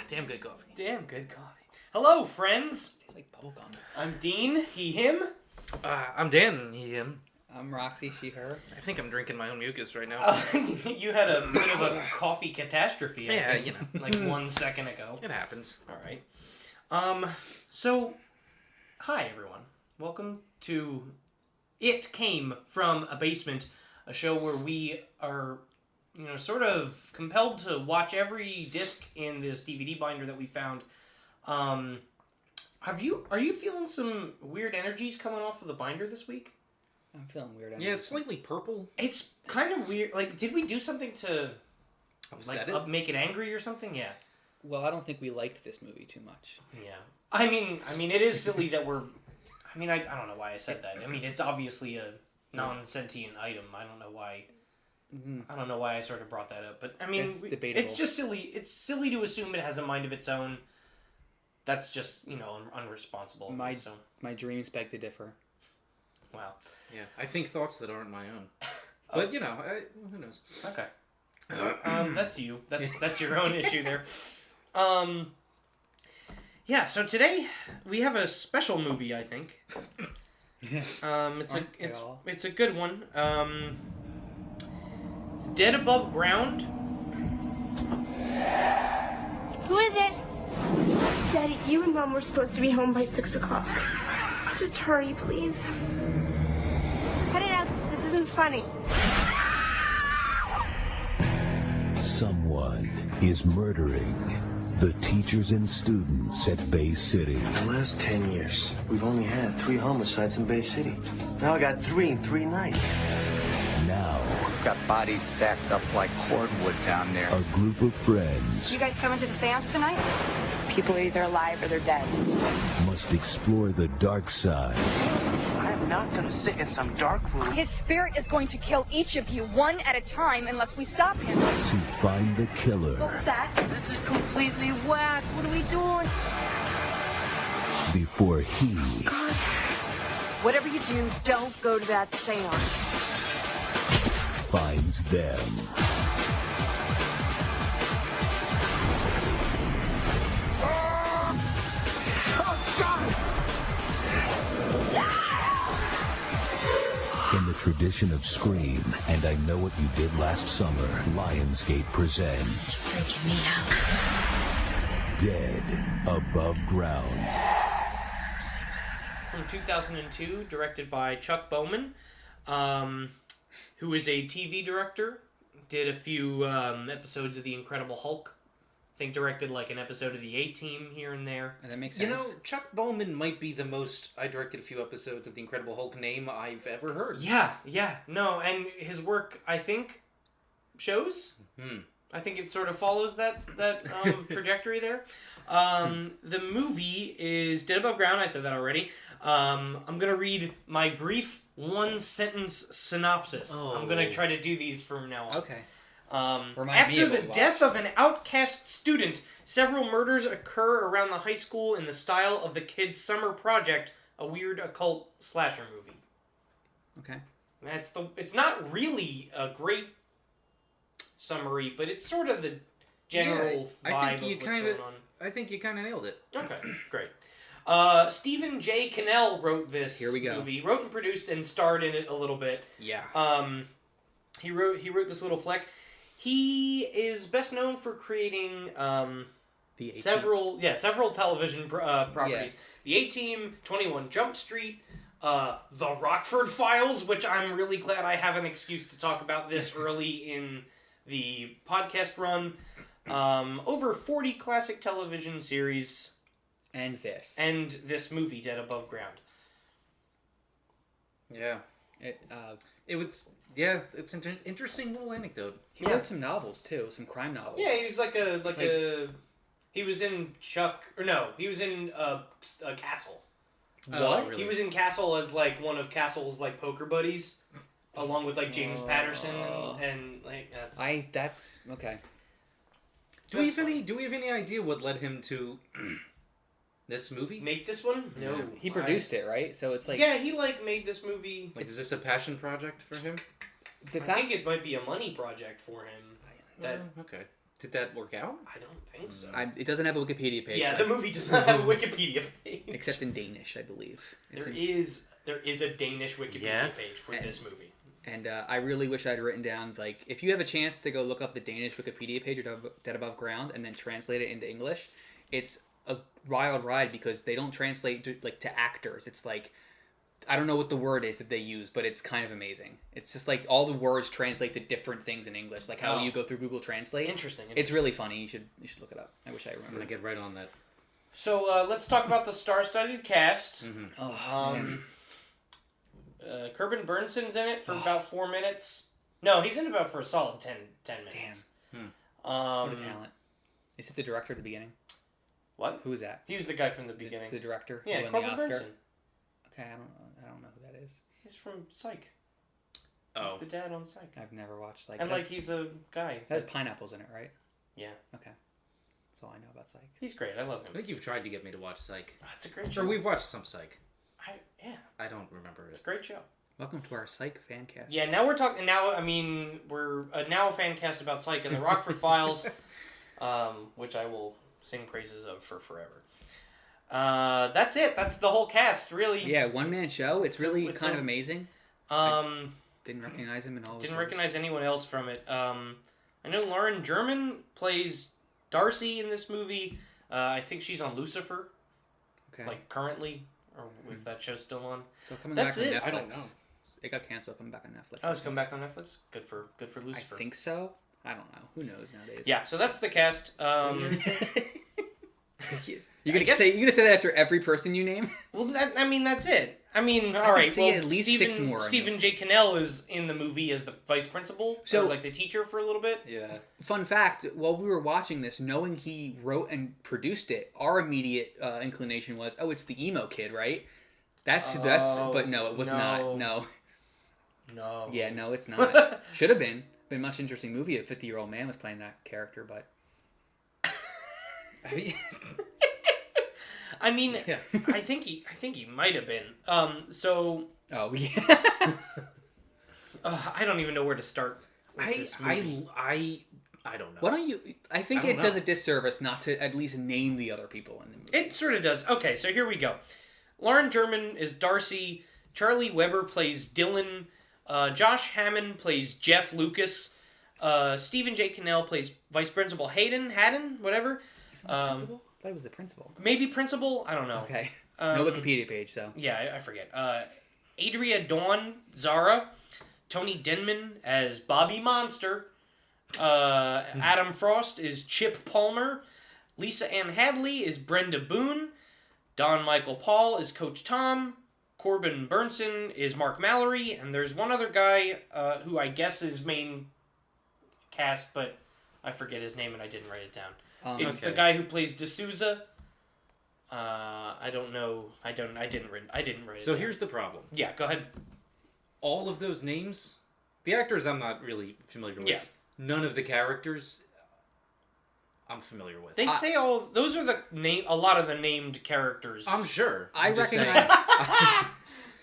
Damn good coffee. Damn good coffee. Hello, friends. Tastes like bubblegum. I'm Dean, he, him. I'm Dan, he, him. I'm Roxy, she, her. I think I'm drinking my own mucus right now. You had a bit of a coffee catastrophe, I think, you know. like 1 second ago. It happens. All right. So, hi, everyone. Welcome to It Came From a Basement, a show where we are, sort of compelled to watch every disc in this DVD binder that we found. Are you feeling some weird energies coming off of the binder this week? I'm feeling weird. Yeah, it's slightly purple. It's kind of weird. Like, did we do something to Upset it? make it angry or something? Yeah. Well, I don't think we liked this movie too much. Yeah. I mean, it is silly that we're... I mean, I don't know why I said that. I mean, it's obviously a non-sentient item. I don't know why... I don't know why I sort of brought that up. But, I mean... It's debatable. It's just silly. It's silly to assume it has a mind of its own. That's just, unresponsible. My dreams beg to differ. Wow. Yeah, I think thoughts that aren't my own. But, who knows? Okay. That's you. That's your own issue there. Yeah, so today we have a special movie, I think. It's a good one. It's Dead Above Ground. Who is it? Daddy, you and Mom were supposed to be home by 6 o'clock. Just hurry, please. Cut it out. This isn't funny. Someone is murdering the teachers and students at Bay City. In the last 10 years, we've only had 3 homicides in Bay City. Now I got 3 in 3 nights. Now, we've got bodies stacked up like cordwood down there. A group of friends You guys coming to the seance tonight? People are either alive or they're dead. must explore the dark side I'm not gonna sit in some dark room. His spirit is going to kill each of you one at a time unless we stop him. to find the killer What's that? This is completely whack. What are we doing? before he Whatever you do, don't go to that seance. finds them. In the tradition of Scream and I Know What You Did Last Summer, Lionsgate presents Freaking me out. Dead Above Ground. From 2002, directed by Chuck Bowman, who is a TV director. Did a few episodes of The Incredible Hulk. I think directed like an episode of The A-Team here and there. And that makes sense. Chuck Bowman might be the most I directed a few episodes of The Incredible Hulk name I've ever heard. Yeah. No, and his work, I think, shows. I think it sort of follows that trajectory there. The movie is Dead Above Ground. I said that already. I'm going to read my brief one-sentence synopsis. I'm going to try to do these from now on. Okay. After the death of an outcast student, several murders occur around the high school in the style of the kid's summer project, a weird occult slasher movie. Okay. It's not really a great summary, but it's sort of the general vibe of what's going on. I think you kind of nailed it. Okay, great. Stephen J. Cannell wrote this movie. Wrote and produced and starred in it a little bit. Yeah. He wrote this little flick. He is best known for creating several television properties. The A-Team, 21 Jump Street, The Rockford Files, which I'm really glad I have an excuse to talk about this early in the podcast run. Over 40 classic television series. And this. And this movie, Dead Above Ground. Yeah. It's an interesting little anecdote. He wrote some novels too, some crime novels. Yeah, he was he was in he was in Castle. What? Really? He was in Castle as like one of Castle's like poker buddies, along with like James Patterson and like that's okay. Do we have any idea what led him to this movie? Make this one? No. He produced it, right? So it's like he made this movie. Like, is this a passion project for him? I think it might be a money project for him. Okay. Did that work out? I don't think so. It doesn't have a Wikipedia page. Yeah, the movie does not have a Wikipedia page. Except in Danish, I believe. There is a Danish Wikipedia page for this movie. And I really wish I'd written down, like, if you have a chance to go look up the Danish Wikipedia page or Dead Above Ground and then translate it into English, it's a wild ride because they don't translate to actors. It's like, I don't know what the word is that they use, but it's kind of amazing. It's just like all the words translate to different things in English, like how you go through Google Translate. Interesting. It's really funny. You should look it up. I wish I remember. I'm gonna get right on that. So let's talk about the star-studded cast. Mm-hmm. Oh, Corbin Burnsen's in it for about 4 minutes. No, he's in about for a solid 10 minutes. Damn. What a talent. Is it the director at the beginning? What? Who is that? He was the guy from the beginning. The director? Yeah, who won Corbin the Oscar? Burnsen. Okay, I don't know who that is. He's from Psych. Oh. He's the dad on Psych. I've never watched Psych. And he's a guy. That has pineapples in it, right? Yeah. Okay. That's all I know about Psych. He's great. I love I him. think you've tried to get me to watch Psych. Oh, it's a great show. Or we've watched some Psych. Yeah. I don't remember It's it. a great show. Welcome to our Psych fan cast. Yeah, now we're talking. Now, I mean, we're now a fan cast about Psych and the Rockford Files, which I will sing praises of for forever. That's it. That's the whole cast, really. Yeah, one-man show. It's really kind of amazing. Didn't recognize him in all. Didn't recognize anyone else from it. I know Lauren German plays Darcy in this movie. I think she's on Lucifer. Okay. Like currently, or if that show's still on. So coming That's back on it. Netflix. I don't know. It got canceled. Coming back on Netflix. Oh, it's coming back on Netflix. Good for Lucifer. I think so. I don't know. Who knows nowadays? Yeah. So that's the cast. You're gonna say that after every person you name? Well, that's it. I mean, all right. See at least Stephen, 6 more. Stephen J. Cannell is in the movie as the vice principal, so or like the teacher for a little bit. Yeah. Fun fact: while we were watching this, knowing he wrote and produced it, our immediate inclination was, "Oh, it's the emo kid, right?" That's. But no, it was not. No. No. Yeah, no, it's not. Should have been much interesting movie if a 50-year-old man was playing that character, but. I mean, yeah. I think he might have been. So. Oh yeah. I don't even know where to start. I don't know. Why don't you? I think it does a disservice not to at least name the other people in the movie. It sort of does. Okay, so here we go. Lauren German is Darcy. Charlie Weber plays Dylan. Josh Hammond plays Jeff Lucas. Stephen J. Cannell plays Vice Principal Haddon, whatever. Isn't the principal? I thought it was the principal. Maybe principal? I don't know. Okay. No Wikipedia page, though. Yeah, I forget. Adria Dawn Zara. Tony Denman as Bobby Monster. Adam Frost is Chip Palmer. Lisa Ann Hadley is Brenda Boone. Don Michael Paul is Coach Tom. Corbin Burnsen is Mark Mallory. And there's one other guy who I guess is main cast, but I forget his name and I didn't write it down. It's the guy who plays D'Souza. I don't know. I didn't write it So down. here's the problem. Yeah, go ahead. All of those names, the actors I'm not really familiar with. Yeah. None of the characters I'm familiar with. They say all those are a lot of the named characters. I'm sure. I I'm just recognize. saying.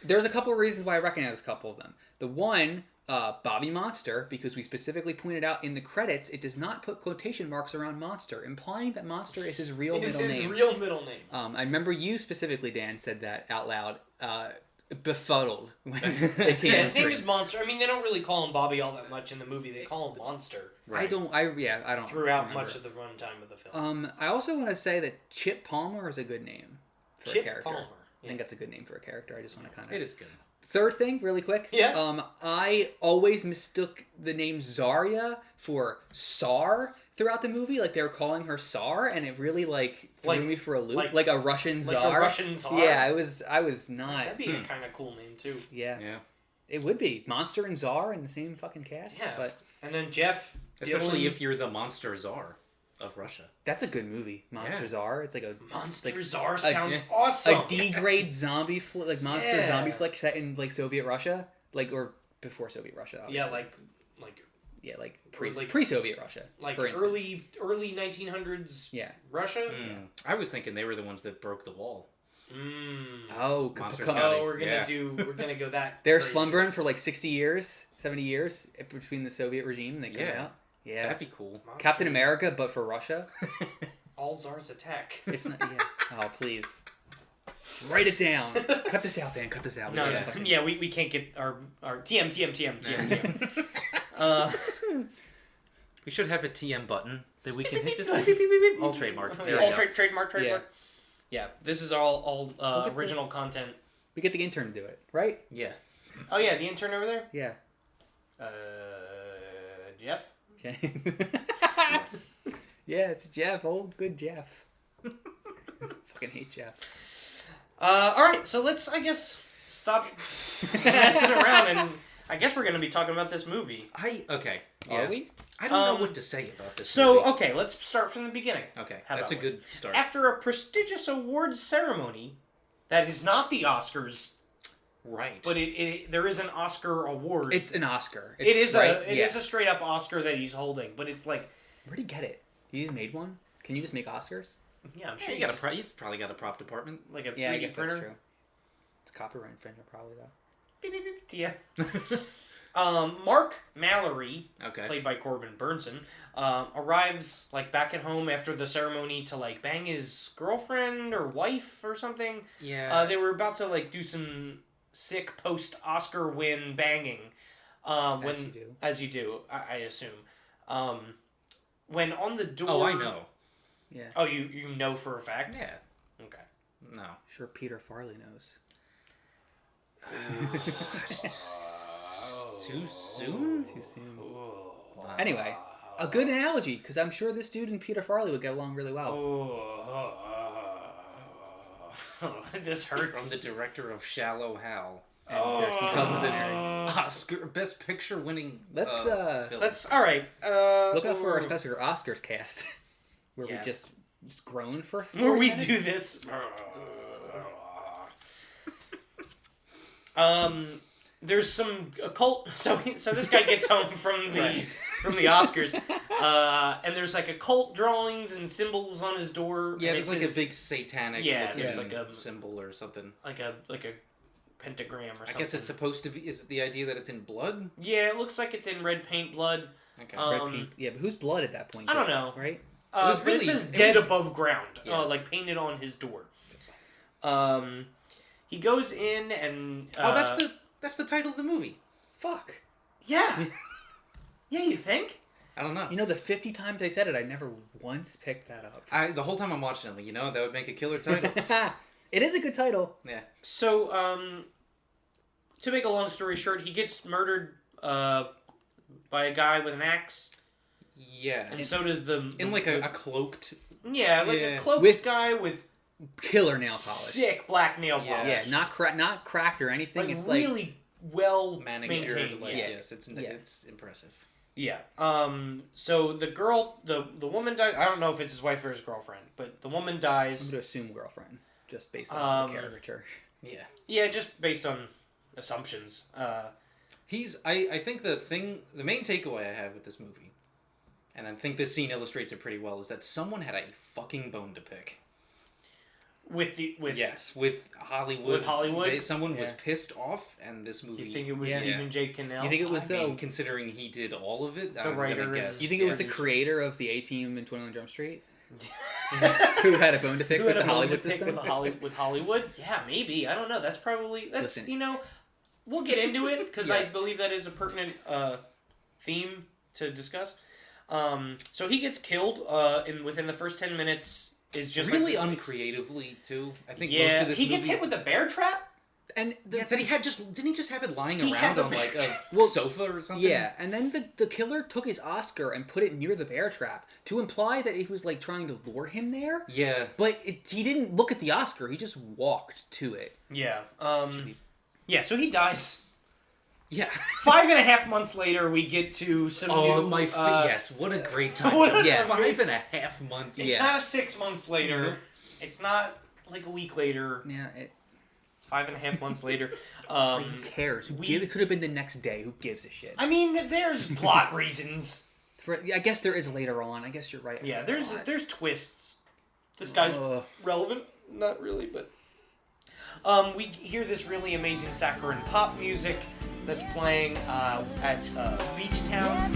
There's a couple of reasons why I recognize a couple of them. The one, Bobby Monster, because we specifically pointed out in the credits, it does not put quotation marks around Monster, implying that Monster is his real middle name. His real middle name. I remember you specifically, Dan, said that out loud. Befuddled when they came. Yeah, his name is Monster. I mean, they don't really call him Bobby all that much in the movie. They call him Monster. Right. I don't. Throughout much of the runtime of the film. I also want to say that Chip Palmer is a good name for Chip a character. Palmer. I think that's a good name for a character. I just want to kind of. It is good. Third thing, really quick. Yeah. I always mistook the name Zarya for Tsar throughout the movie. Like they were calling her Tsar, and it really threw me for a loop. Like a Russian Tsar. Like a Russian Tsar. Yeah, I was not. That'd be a kind of cool name too. Yeah. Yeah. It would be Monster and Tsar in the same fucking cast. Yeah. But and then Jeff. Especially Dylan. if you're the monster czar of Russia. that's a good movie, Monster Tsar. It's like a Monster Czar sounds awesome. A D-grade zombie monster zombie flick set in Soviet Russia, or before Soviet Russia. Obviously. Yeah, pre-Soviet Russia, for instance. early 1900s. Yeah. Russia. Yeah. I was thinking they were the ones that broke the wall. Oh, Monsters come County. on. We're gonna go that. They're crazy. slumbering for 60 years, 70 years between the Soviet regime and they come out. Yeah. That'd be cool. Captain America, but for Russia. All Tsars attack. It's not. Yeah. Oh, please. Write it down. Cut this out, Dan. Cut this out. No, yeah, we can't get our TM. We should have a TM button that we can hit. Just all trademarks. There All we go. trademark. Yeah, this is all original content. We get the intern to do it, right? Yeah. Oh yeah, the intern over there. Yeah. Jeff. Okay. Yeah, it's Jeff. Old good Jeff. Fucking hate Jeff. All right, so let's, I guess, stop messing around, and I guess we're going to be talking about this movie. Okay. Are we? I don't know what to say about this So, movie. okay, let's start from the beginning. Okay, How that's a about good start. After a prestigious awards ceremony that is not the Oscars, Right. but there is an Oscar award. It's an Oscar. It is right? a straight up Oscar that he's holding, but it's like, Where'd he get it? He just made one? Can you just make Oscars? yeah, I'm Yeah, sure he's probably got a prop department. like a 3D Yeah, I guess printer. that's true. It's copyright infringement probably though. Beep, beep, beep. Yeah. Mark Mallory, Okay. played by Corbin Burnson, arrives like back at home after the ceremony to like bang his girlfriend or wife or something. Yeah. They were about to like do some sick post-Oscar win banging. As you do, I assume. When on the door. Oh, I know. Yeah. Oh, you know for a fact? Yeah. Okay. No. Sure Peter Farley knows. Too soon? Too soon. Anyway, a good analogy, because I'm sure this dude and Peter Farley would get along really well. This hurts. From the director of Shallow Hal. And there's some comes in here. Oscar Best Picture winning. Let's film. Let's all right. look out for our special Oscars cast, where we Yeah. just groan for 40 where we minutes. do this. There's some occult. So this guy gets home from the Oscars, and there's like occult drawings and symbols on his door. Yeah, and there's like a big satanic looking there's like a symbol or something. like a pentagram or something. I guess it's supposed to be. Is it the idea that it's in blood? Yeah, it looks like it's in red paint blood. Okay. Red paint. Yeah, but who's blood at that point? I don't know. Right? But really- it says it "dead was- above ground," Yes. like painted on his door. He goes in and that's the title of the movie. Fuck. yeah, yeah. You think? I don't know. You know, the 50 times I said it, I never once picked that up. The whole time I'm watching it, I'm like, that would make a killer title. It is a good title. Yeah. So, to make a long story short, he gets murdered by a guy with an axe, Yeah. and so does the In like a cloaked. a cloaked With- guy with Killer nail polish. sick black nail polish. Yeah, not cracked or anything. like It's really well Manicured, maintained. like, yeah. yes, it's impressive. Yeah. So the girl, the woman dies. I don't know if it's his wife or his girlfriend, but the woman I'm dies. going to assume girlfriend, just based on the caricature. Yeah. Yeah, just based on assumptions. I think the main takeaway I have with this movie, and I think this scene illustrates it pretty well, is that someone had a fucking bone to pick. With Hollywood. With Hollywood? Someone was pissed off, and this movie. You think it was Yeah. Stephen J. Cannell? You think it was considering he did all of it, The writer and- guess. You think it was the creator of the A-Team and 21 Jump Street? Who had a bone to pick Who with had the a bone Hollywood to pick system? with Hollywood? Yeah, maybe. I don't know. That's Listen. We'll get into it because Yeah. I believe that is a pertinent theme to discuss. So he gets killed within the first 10 minutes. Is just really like uncreatively too. I think yeah, most of this he movie. gets hit with a bear trap. And Didn't he just have it lying He had around the on like a Well, sofa or something? yeah, and then the killer took his Oscar and put it near the bear trap to imply that he was like trying to lure him there. Yeah. But he didn't look at the Oscar. He just walked to it. Yeah. Yeah. So he dies. Yeah. 5.5 months later, we get to some new. Yes, what a great time. What a Yeah. 5.5 months. It's Yeah. not a 6 months later. It's not like a week later. Yeah. It's 5.5 months later. Who cares? It could have been the next day. Who gives a shit? I mean, there's plot reasons. I guess there is later on. I guess you're right. Yeah, there's twists. This guy's relevant, not really, but we hear this really amazing saccharine pop music, that's playing at Beach Town.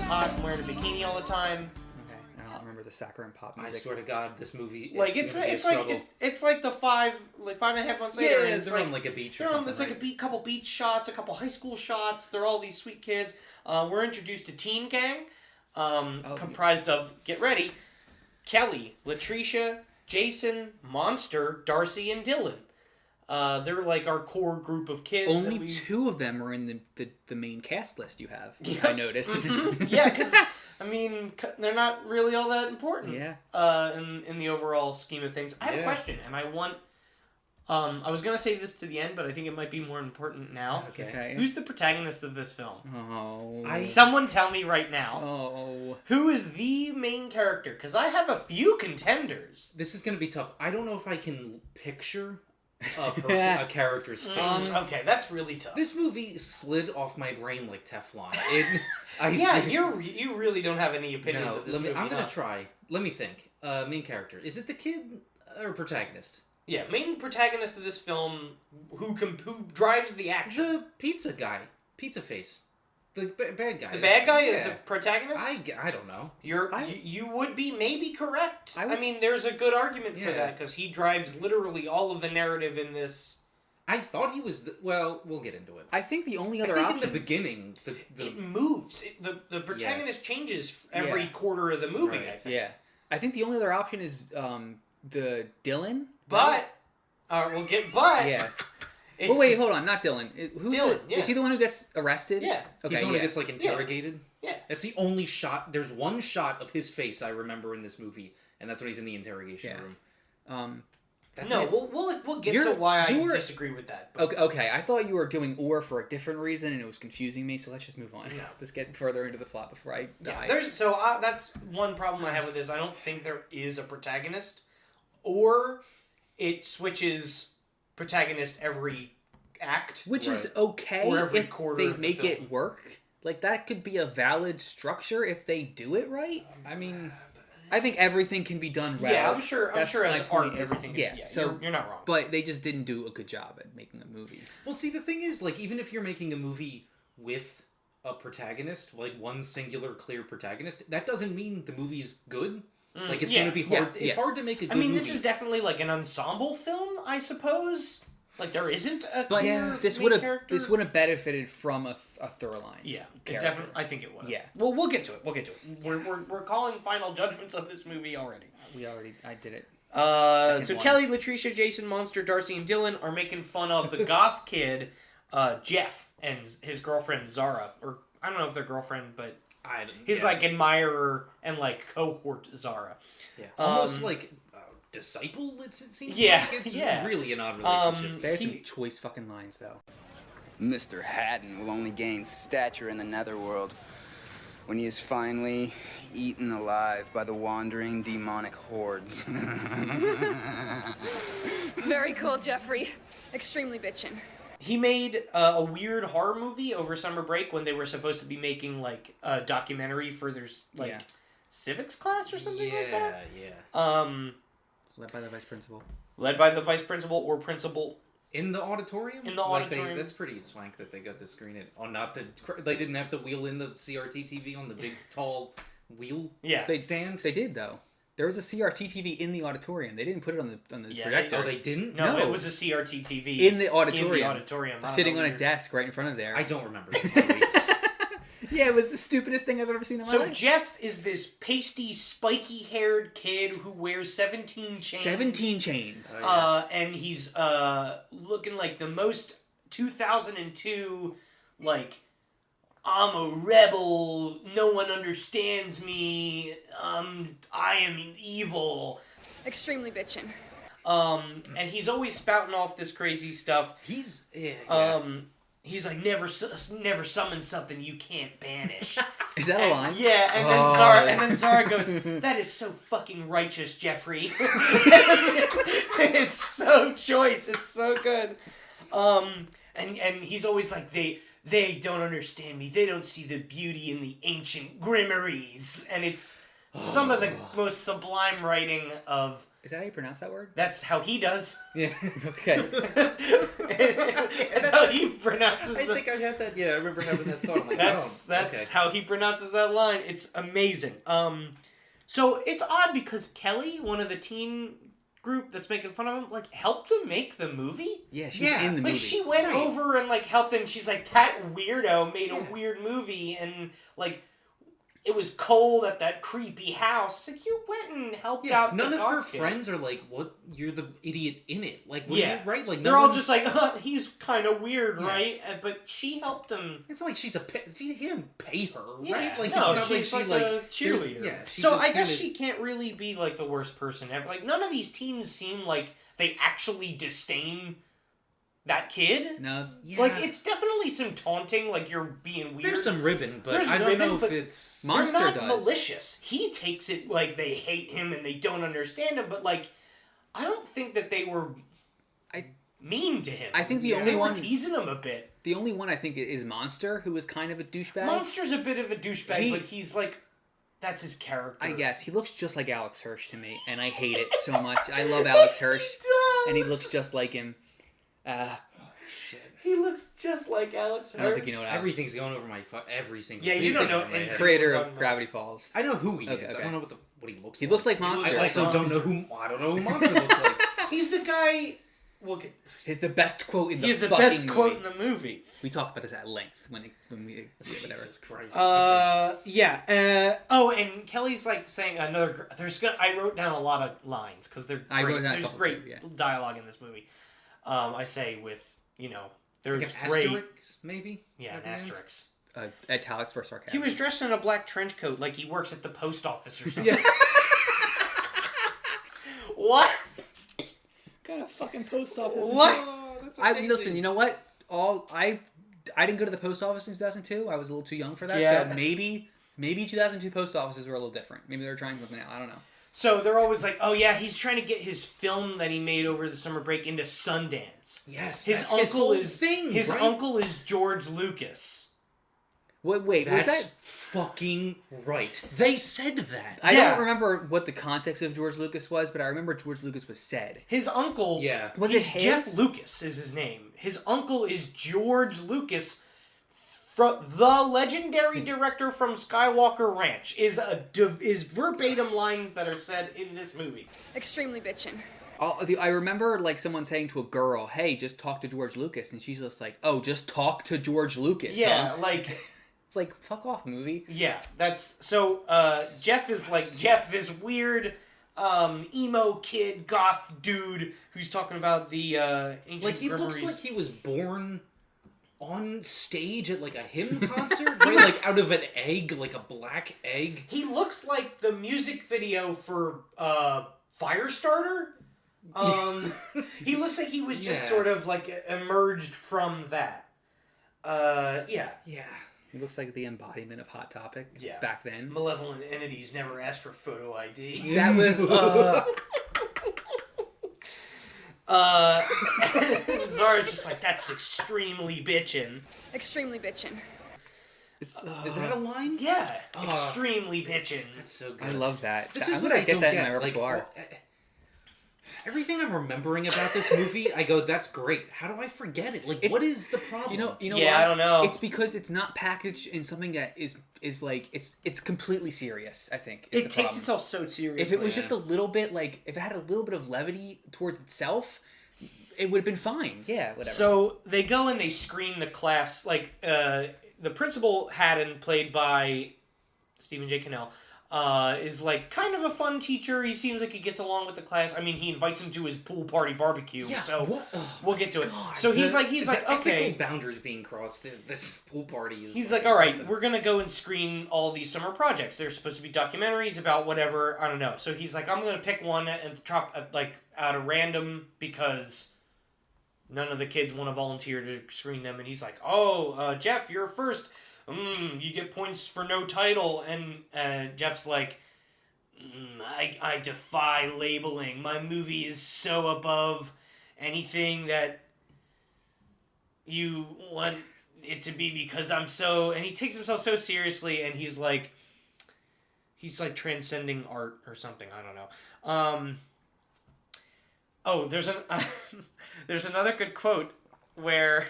I'm wearing a bikini all the time. Okay, I don't remember the saccharine pop music. I swear to God, this movie. Like it's like the 5.5 months later. Yeah, and they're on like a beach or something. It's like a couple beach shots, a couple high school shots. They're all these sweet kids. We're introduced to Teen Gang, comprised of, get ready, Kelly, Latricia, Jason, Monster, Darcy, and Dylan. They're like our core group of kids. Only 2 of them are in the main cast list you have. Yeah. I noticed. Yeah, because I mean they're not really all that important. Yeah. In the overall scheme of things, I have a question, and I want. I was gonna say this to the end, but I think it might be more important now. Okay. Who's the protagonist of this film? Oh. Someone tell me right now. Oh. Who is the main character? Because I have a few contenders. This is gonna be tough. I don't know if I can picture a character's face. Okay, that's really tough. This movie slid off my brain like Teflon. You really don't have any opinions of this movie. I'm gonna try. Let me think. Main character. Is it the kid or protagonist? Yeah, main protagonist of this film who drives the action. The pizza guy. Pizza face. The bad guy. The bad guy is the protagonist? I don't know. You would be maybe correct. I mean, there's a good argument for Yeah. that, because he drives literally all of the narrative in this. I thought he was... Well, we'll get into it. I think the only other I think option... in the beginning... It moves. The protagonist changes every quarter of the movie, Right. I think. Yeah. I think the only other option is the Dylan. But... Yeah. Well, wait, hold on. Not Dylan. Who's Dylan, Is he the one who gets arrested? Yeah. Okay, He's the one who gets, like, interrogated? Yeah. That's the only shot... There's one shot of his face I remember in this movie, and that's when he's in the interrogation room. That's no, it. we'll get to why I disagree with that. But... Okay, I thought you were doing or for a different reason, and it was confusing me, so let's just move on. Yeah. Let's get further into the plot before I die. That's one problem I have with this. I don't think there is a protagonist, or it switches protagonist every act. Which is okay or every if quarter they of the make film. it work. Like, that could be a valid structure if they do it right. I mean... I think everything can be done well. Yeah, I'm sure That's as my art, point. everything. Yeah, so you're not wrong. But they just didn't do a good job at making a movie. Well, see, the thing is, like, even if you're making a movie with a protagonist, like one singular, clear protagonist, that doesn't mean the movie's good. Like, it's going to be hard. It's hard to make a good movie. This is definitely like an ensemble film, I suppose. Like, there isn't a But clear this main character. This would have benefited from a through line. Yeah, it definitely. I think it would. Yeah. Well, we'll get to it. We're calling final judgments on this movie already. I did it. So Kelly, Latricia, Jason, Monster, Darcy, and Dylan are making fun of the goth kid, Jeff, and his girlfriend Zara. Or I don't know if they're girlfriend, but his like admirer and like cohort Zara. Yeah, almost like disciple. It seems. Yeah, like it's yeah. really an odd relationship. There's some choice fucking lines though. Mr. Hatton will only gain stature in the netherworld when he is finally eaten alive by the wandering demonic hordes. Very cool, Jeffrey. Extremely bitchin'. He made a weird horror movie over summer break when they were supposed to be making like a documentary for their civics class or something like that. Led by the vice principal. Led by the vice principal or principal. In the auditorium? In the auditorium. That's pretty swank that they got to screen it on they didn't have to wheel in the CRT TV on the big tall wheel stand. They did though. There was a CRT TV in the auditorium. They didn't put it on the projector. Oh, they didn't? No, it was a CRT TV in the auditorium. In the auditorium, sitting on a desk right in front of there. I don't remember this movie. Yeah, it was the stupidest thing I've ever seen in my life. So Jeff is this pasty, spiky-haired kid who wears 17 chains. 17 chains. And he's looking like the most 2002, like, I'm a rebel, no one understands me, I am evil. Extremely bitchin'. And he's always spouting off this crazy stuff. He's like, never summon something you can't banish. Is that a line? Yeah, and then Zara goes, that is so fucking righteous, Jeffrey. It's so choice. It's so good. And he's always like, they don't understand me. They don't see the beauty in the ancient grimoires. And it's some of the most sublime writing of... Is that how you pronounce that word? That's how he does. Yeah. Okay. That's how he pronounces I think I had that. Yeah, I remember having that thought. I'm like, that's okay. how he pronounces that line. It's amazing. So it's odd because Kelly, one of the teen group that's making fun of him, like, helped him make the movie. Yeah, she's in the movie. Like, she went over and, like, helped him. She's like, that weirdo made a weird movie, and, like, it was cold at that creepy house. It's like, you went and helped out none the of her kid. friends are like, what? You're the idiot in it. Like, what Yeah. right? Like, they're all just like, he's kind of weird, right? But she helped him. It's not like he didn't pay her, Yeah. right? Like, no, it's not she's like like she, a like, cheerleader. Yeah, she so just I guess kinda... she can't really be, like, the worst person ever. Like, none of these teens seem like they actually disdain that kid. No. Yeah. Like, it's definitely some taunting, like, you're being weird. There's some ribbon, but There's I don't ribbon, know if but it's... Monster they're not does. malicious. He takes it like they hate him and they don't understand him, but, like, I don't think that they were mean to him. I think the they only were one... teasing him a bit. The only one I think is Monster, who was kind of a douchebag. Monster's a bit of a douchebag, but he's, like... That's his character. I guess. He looks just like Alex Hirsch to me, and I hate it so much. I love Alex Hirsch. He and he looks just like him. Shit. He looks just like Alex Hirsch. I don't think you know what Alex... Everything's going over my... every single... Yeah, you don't know... Creator of Gravity Falls. I know who he is. Okay. I don't know what he looks like. He looks like Monster. I also don't know who... I don't know who Monster looks like. He's the guy... Well, He's the best quote in the he's the fucking best movie. quote in the movie. We talked about this at length when we whatever. Jesus Christ. Yeah. Oh, and Kelly's like saying another. I wrote down a lot of lines because they're great. wrote down a There's couple great too, yeah. dialogue in this movie. I say with there's like an great. asterisk, maybe. Yeah, an asterisk. Italics for sarcasm. He was dressed in a black trench coat like he works at the post office or something. Yeah. What? Kind of fucking post office. What? Oh, that's Listen. You know what? I didn't go to the post office in 2002. I was a little too young for that. Yeah. So maybe 2002 post offices were a little different. Maybe they were trying something out. I don't know. So they're always like, oh yeah, he's trying to get his film that he made over the summer break into Sundance. Yes, his that's uncle his whole is thing. His right? uncle is George Lucas. Wait, That's was that? fucking right. They said that. I don't remember what the context of George Lucas was, but I remember George Lucas was said. His uncle, Was he's it his? Jeff Lucas is his name. His uncle is George Lucas, the legendary director from Skywalker Ranch. Is verbatim lines that are said in this movie. Extremely bitchin'. I remember like someone saying to a girl, "Hey, just talk to George Lucas," and she's just like, "Oh, just talk to George Lucas." Yeah, huh? like. It's like, fuck off, movie. Yeah, that's... So, Jeff is like... Jeff, this weird, emo kid, goth dude who's talking about the, ancient Like, he looks grimoires. like he was born on stage at, like, a hymn concert, right? Like, out of an egg, like a black egg. He looks like the music video for, Firestarter. He looks like he was just sort of, like, emerged from that. Yeah. Yeah. He looks like the embodiment of Hot Topic. Yeah. Back then. Malevolent entities never asked for photo ID. That was. Zara's just like, that's extremely bitchin'. Extremely bitchin'. Is that a line? Yeah. Extremely bitchin'. That's so good. I love that. This is I'm what gonna I get don't that get. in my repertoire. Everything I'm remembering about this movie, I go, that's great. How do I forget it? Like, what is the problem? You know yeah, why? I don't know. It's because it's not packaged in something that is like it's completely serious. I think it takes itself so seriously. If it was just a little bit like if it had a little bit of levity towards itself, it would have been fine. Yeah, whatever. So they go and they screen the class. Like the principal Haddon, played by Stephen J. Cannell, is like kind of a fun teacher. He seems like he gets along with the class. I mean, he invites him to his pool party barbecue. Yeah, so we'll get to it. So he's like, okay, ethical boundaries being crossed at this pool party. He's like, all right, we're gonna go and screen all these summer projects. They're supposed to be documentaries about whatever. I don't know. So he's like, I'm gonna pick one and drop like out of random because none of the kids want to volunteer to screen them. And he's like, oh, Jeff, you're first. You get points for no title. And Jeff's like, I defy labeling. My movie is so above anything that you want. it to be because I'm so... And he takes himself so seriously, and he's like transcending art or something. I don't know. There's another good quote where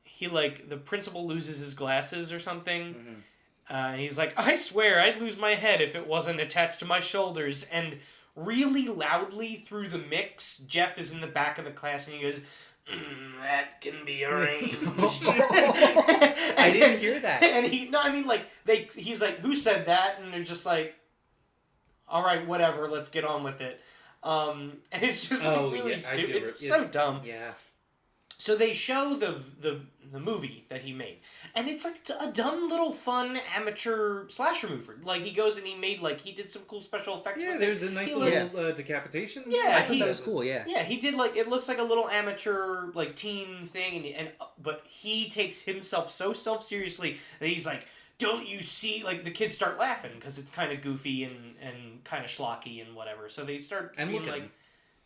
he, like, the principal loses his glasses or something. Mm-hmm. And he's like, I swear I'd lose my head if it wasn't attached to my shoulders. And really loudly through the mix, Jeff is in the back of the class and he goes, that can be arranged. I didn't hear that. And he's like, who said that? And they're just like, all right, whatever, let's get on with it. And it's just really stupid. It's so dumb. Yeah. So they show the movie that he made, and it's like a dumb little fun amateur slasher movie. Like he goes and he did some cool special effects. Yeah, with there's a nice little decapitation. Yeah, I thought that was cool. Yeah. Yeah, he did it looks like a little amateur teen thing, but he takes himself so self-seriously that he's like, don't you see? Like the kids start laughing because it's kind of goofy and kind of schlocky and whatever. So they start and being look like. At him.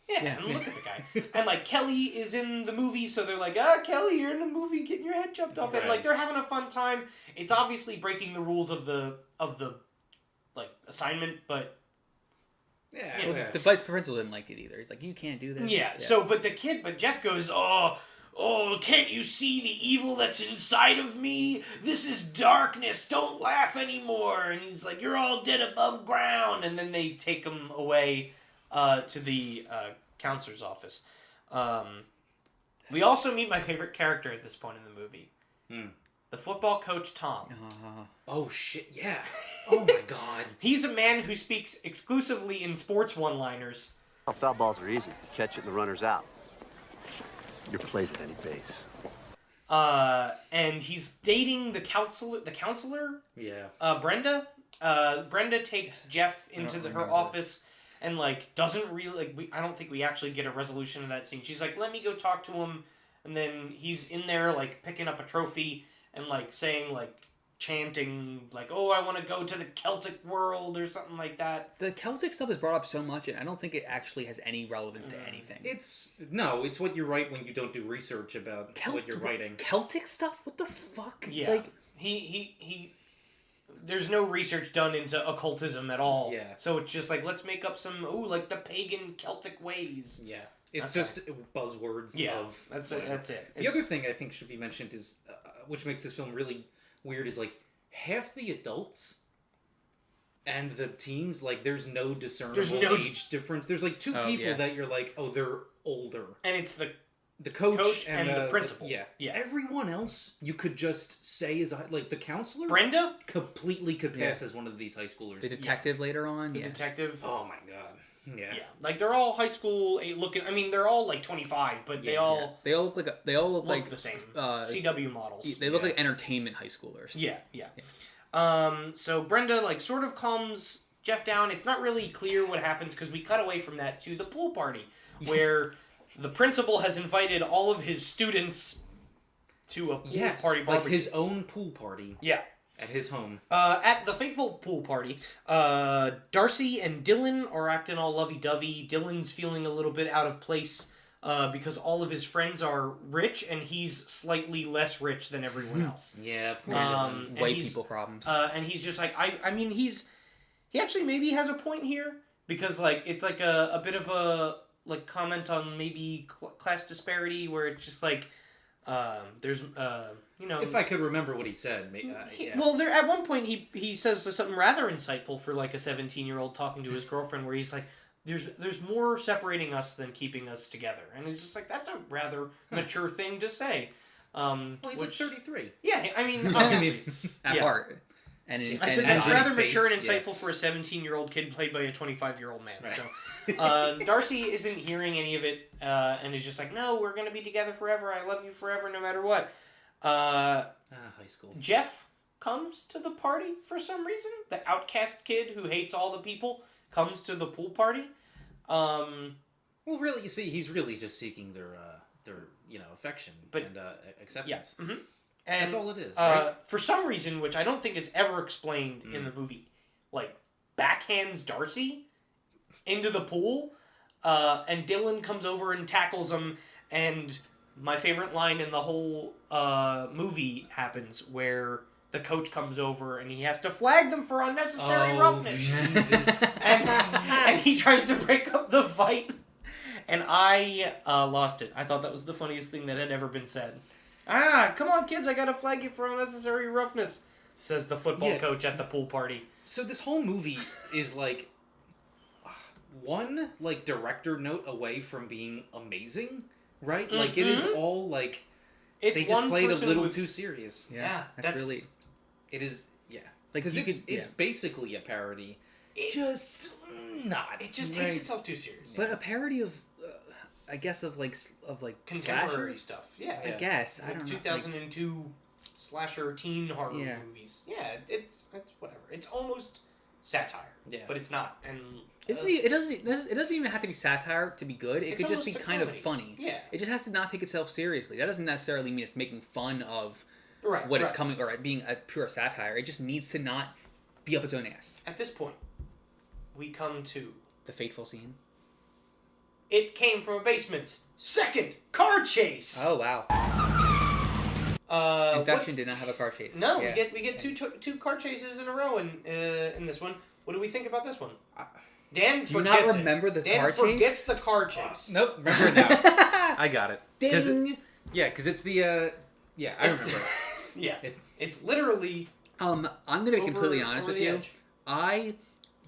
Yeah, and look at the guy. And, like, Kelly is in the movie, so they're like, Kelly, you're in the movie, getting your head chopped off. Right. And, like, they're having a fun time. It's obviously breaking the rules of the like, assignment, but... Yeah, well, the vice principal didn't like it either. He's like, you can't do this. Yeah, so, but Jeff goes, oh, can't you see the evil that's inside of me? This is darkness. Don't laugh anymore. And he's like, you're all dead above ground. And then they take him away... to the counselor's office. We also meet my favorite character at this point in the movie. The football coach, Tom. Oh, shit, yeah. Oh, my God. He's a man who speaks exclusively in sports one-liners. Foul balls are easy. You catch it and the runner's out. Your play's at any base. And he's dating the counselor? Yeah. Brenda. Brenda takes Jeff into her office... And, like, doesn't really... I don't think we actually get a resolution of that scene. She's like, let me go talk to him. And then he's in there, like, picking up a trophy and, like, saying, like, chanting, like, oh, I want to go to the Celtic world or something like that. The Celtic stuff is brought up so much, and I don't think it actually has any relevance to anything. It's what you write when you don't do research about what you're writing. Celtic stuff? What the fuck? Yeah. Like, he there's no research done into occultism at all. Yeah. So it's just like, let's make up some, like the pagan Celtic ways. Yeah. It's just buzzwords of... That's it. The other thing I think should be mentioned is, which makes this film really weird, is like, half the adults and the teens, like, there's no discernible age difference. There's like two people that you're like, oh, they're older. And it's the coach and the principal. Yeah. Everyone else, you could just say is like the counselor. Brenda completely could pass as one of these high schoolers. The detective later on. The detective. Oh my god. Yeah. Like they're all high school looking. I mean, they're all like 25, but they all look like the same. CW models. They look like entertainment high schoolers. Yeah. So Brenda like sort of calms Jeff down. It's not really clear what happens because we cut away from that to the pool party where. The principal has invited all of his students to a pool party barbecue. Like his own pool party. Yeah. At his home. At the fateful pool party, Darcy and Dylan are acting all lovey-dovey. Dylan's feeling a little bit out of place because all of his friends are rich and he's slightly less rich than everyone else. Yeah, poor Dylan. White people problems. And he's just like, I mean, he actually maybe has a point here because like it's like a bit of a... like comment on maybe class disparity where it's just like there's you know, if I could remember what he said well there at one point he says something rather insightful for like a 17-year-old talking to his girlfriend where he's like there's more separating us than keeping us together, and it's just like that's a rather mature thing to say. Well, he's like 33. Yeah, I mean obviously, at heart. And it's rather mature and insightful for a 17-year-old kid played by a 25-year-old man. Right. So Darcy isn't hearing any of it and is just like, no, we're going to be together forever. I love you forever no matter what. High school. Jeff comes to the party for some reason. The outcast kid who hates all the people comes to the pool party. Well, really, you see, he's really just seeking their affection and acceptance. Yeah. Mm-hmm. And, that's all it is, right? For some reason, which I don't think is ever explained in the movie, like, backhands Darcy into the pool, and Dylan comes over and tackles him, and My favorite line in the whole movie happens where the coach comes over and he has to flag them for unnecessary roughness. and he tries to break up the fight. And I lost it. I thought that was the funniest thing that had ever been said. Come on, kids, I gotta flag you for unnecessary roughness, says the football coach at the pool party. So this whole movie is like one like director note away from being amazing, right? Mm-hmm. Like it is all like they just played a little too serious. Yeah, that's really. It is like because it's basically a parody. It just takes itself too seriously. But a parody of. I guess of contemporary stuff. Yeah, I guess I don't know. 2002 slasher teen horror movies. Yeah, it's whatever. It's almost satire. Yeah, but it's not. And it doesn't even have to be satire to be good. It could just be kind of funny. Yeah, it just has to not take itself seriously. That doesn't necessarily mean it's making fun of what is coming or being a pure satire. It just needs to not be up its own ass. At this point, we come to the fateful scene. It came from a basement's second car chase. Oh wow! Infection did not have a car chase. No, we get two car chases in a row in this one. What do we think about this one? Dan do you not remember the car chase? Dan forgets the car chase. Nope, remember it now. I got it. Ding. Because it's the I remember it. Yeah, it's literally. I'm gonna be completely honest with you. I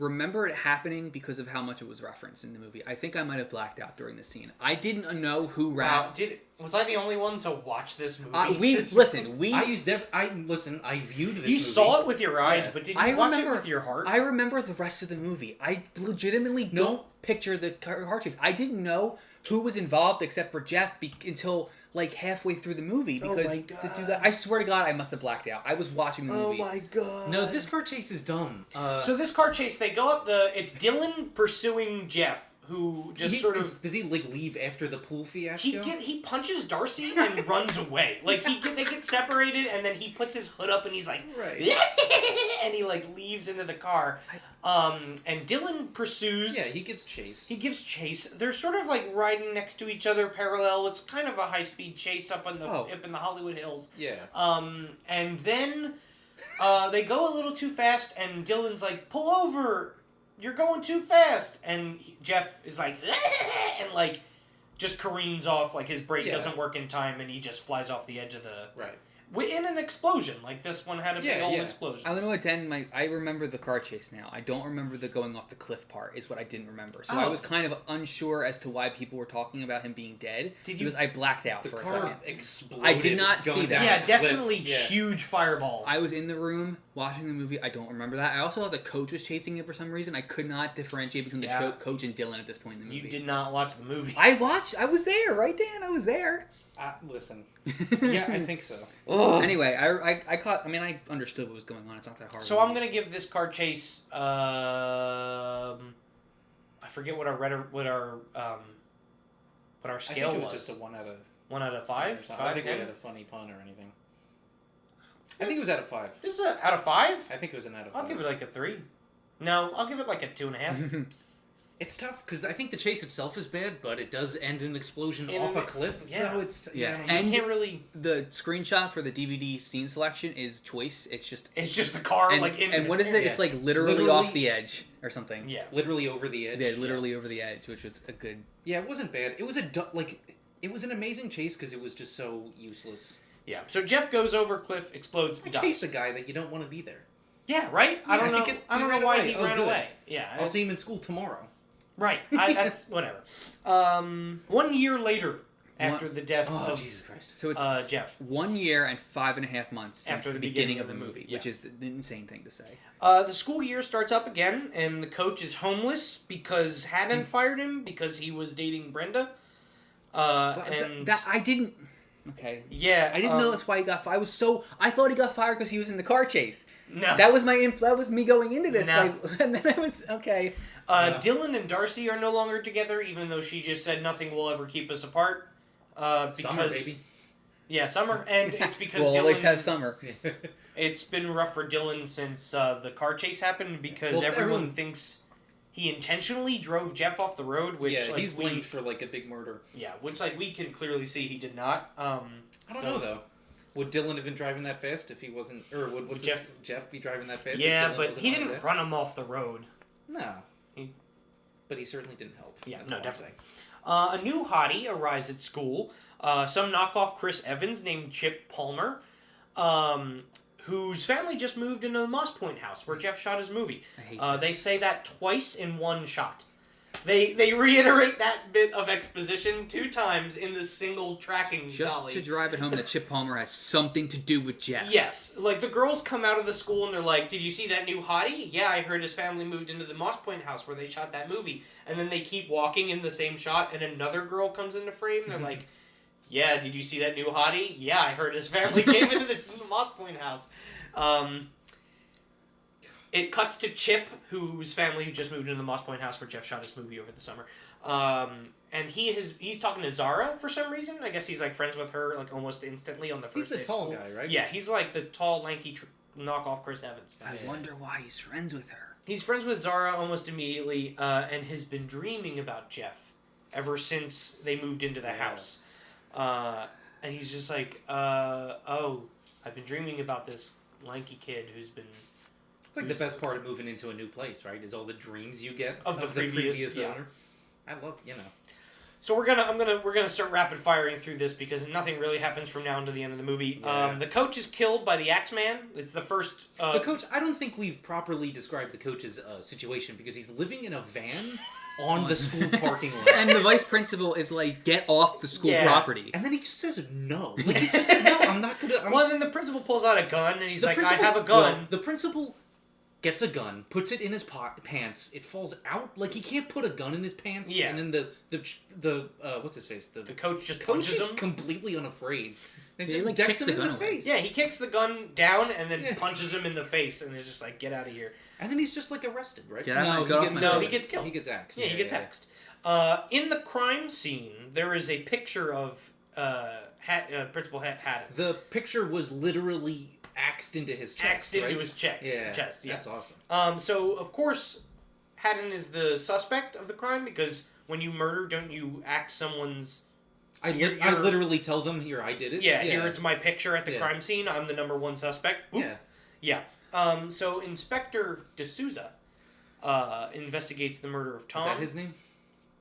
remember it happening because of how much it was referenced in the movie. I think I might have blacked out during the scene. I didn't know who rapped. Was I the only one to watch this movie? I viewed this movie. You saw it with your eyes, but did you watch it with your heart? I remember the rest of the movie. I legitimately don't picture the car chase. I didn't know who was involved except for Jeff until like halfway through the movie because I swear to God I must have blacked out. I was watching the movie. Oh my God. No, this car chase is dumb. So this car chase, they go up it's Dylan pursuing Jeff, who just does he like leave after the pool fiasco? He punches Darcy and runs away. Like they get separated and then he puts his hood up and he's like and he like leaves into the car. And Dylan pursues. Yeah, he gives chase. They're sort of like riding next to each other parallel. It's kind of a high speed chase up in the Hollywood Hills. Yeah. And then they go a little too fast and Dylan's like, pull over. You're going too fast, and Jeff is like, and like, just careens off, like his brake doesn't work in time, and he just flies off the edge of the in an explosion. Like this one had a big old explosion. I don't know what Dan. I remember the car chase now. I don't remember the going off the cliff part. Is what I didn't remember. So I was kind of unsure as to why people were talking about him being dead. Because I blacked out for a second. Exploded. I did not see that. Yeah, definitely huge fireball. I was in the room watching the movie. I don't remember that. I also thought the coach was chasing it for some reason. I could not differentiate between the coach and Dylan at this point in the movie. You did not watch the movie. I watched. I was there, right, Dan? I was there. Listen. Yeah, I think so. Anyway, I caught. I mean, I understood what was going on. It's not that hard. So I'm gonna give this car chase. I forget what our scale was. I think it was just a 1 out of 1 out of 5. 5 I think we had a funny pun or anything. I think it was out of 5. This is out of 5. I think it was an out of 5. I'll give it like a 3. No, I'll give it like a 2.5. It's tough because I think the chase itself is bad, but it does end in an explosion off a cliff. Yeah. So it's and you can't really. The screenshot for the DVD scene selection is choice. It's just the car and, like in. And what is it? Yeah. It's like literally off the edge or something. Yeah, literally over the edge. Yeah, literally over the edge, which was a good. Yeah, it wasn't bad. It was it was an amazing chase because it was just so useless. Yeah. So Jeff goes over cliff, explodes. Chase the guy that you don't want to be there. Yeah. Right. I don't know. I don't know why he ran away. Yeah. I'll see him in school tomorrow. Right. That's whatever. 1 year later, after the death of Jesus Christ. So it's Jeff. 1 year and 5.5 months since after the beginning of the movie, which is the insane thing to say. The school year starts up again, and the coach is homeless because Haddon fired him because he was dating Brenda. I didn't. Okay. Yeah. I didn't know that's why he got fired. I thought he got fired because he was in the car chase. No. That was me going into this. No. And then I was okay. Dylan and Darcy are no longer together, even though she just said nothing will ever keep us apart. Because, summer, baby. Yeah, summer, and it's because we'll Dylan always have summer. It's been rough for Dylan since the car chase happened because everyone thinks he intentionally drove Jeff off the road, which he's blamed for like a big murder. Yeah, which like we can clearly see he did not. I don't know though. Would Dylan have been driving that fast if he wasn't, or would Jeff be driving that fast? Yeah, if Dylan but wasn't he on his didn't ass? run him off the road. No, but he certainly didn't help. Yeah, That's no, all I'm definitely. saying. A new hottie arrives at school. Some knockoff Chris Evans named Chip Palmer, whose family just moved into the Moss Point house where Jeff shot his movie. I hate this. They say that twice in one shot. They reiterate that bit of exposition 2 times in this single tracking Just dolly. to drive it home that Chip Palmer has something to do with Jeff. Yes. Like, the girls come out of the school and they're like, did you see that new hottie? Yeah, I heard his family moved into the Moss Point house where they shot that movie. And then they keep walking in the same shot and another girl comes into frame. They're like, yeah, did you see that new hottie? Yeah, I heard his family came into the Moss Point house. It cuts to Chip, whose family just moved into the Moss Point house where Jeff shot his movie over the summer. And he's talking to Zara for some reason. I guess he's like friends with her like almost instantly on the first day. He's the tall guy, right? Yeah, he's like the tall, lanky knockoff Chris Evans. I wonder why he's friends with her. He's friends with Zara almost immediately, and has been dreaming about Jeff ever since they moved into the house. And he's just like, oh, I've been dreaming about this lanky kid who's been... It's like the best part of moving into a new place, right? Is all the dreams you get of the previous owner. I love, So we're gonna start rapid firing through this because nothing really happens from now until the end of the movie. Yeah. The coach is killed by the Axeman. It's the first. The coach. I don't think we've properly described the coach's situation because he's living in a van on the school parking lot, and the vice principal is like, "Get off the school property," and then he just says no. Like he's just like, "No, I'm not gonna." Well, then the principal pulls out a gun and he's like, "I have a gun." Well, the principal gets a gun, puts it in his pants. It falls out. Like he can't put a gun in his pants. Yeah. And then the what's his face? The coach just punches him. Completely unafraid. And He just like decks kicks him the in gun the away. face. Yeah, he kicks the gun down and then punches him in the face, and is just like, "Get out of here!" And then he's just like arrested, right? Get out of my he gets killed. He gets axed. Yeah, he gets axed. In the crime scene, there is a picture of Principal Haddon. The picture was literally axed into his chest. Axed into right? his chest. Yeah, chest. Yeah, that's awesome. So of course, Haddon is the suspect of the crime because when you murder, don't you act someone's? I literally tell them, here, I did it. Yeah, here it's my picture at the crime scene. I'm the #1 suspect. Boop. Yeah. So Inspector D'Souza investigates the murder of Tom. Is that his name?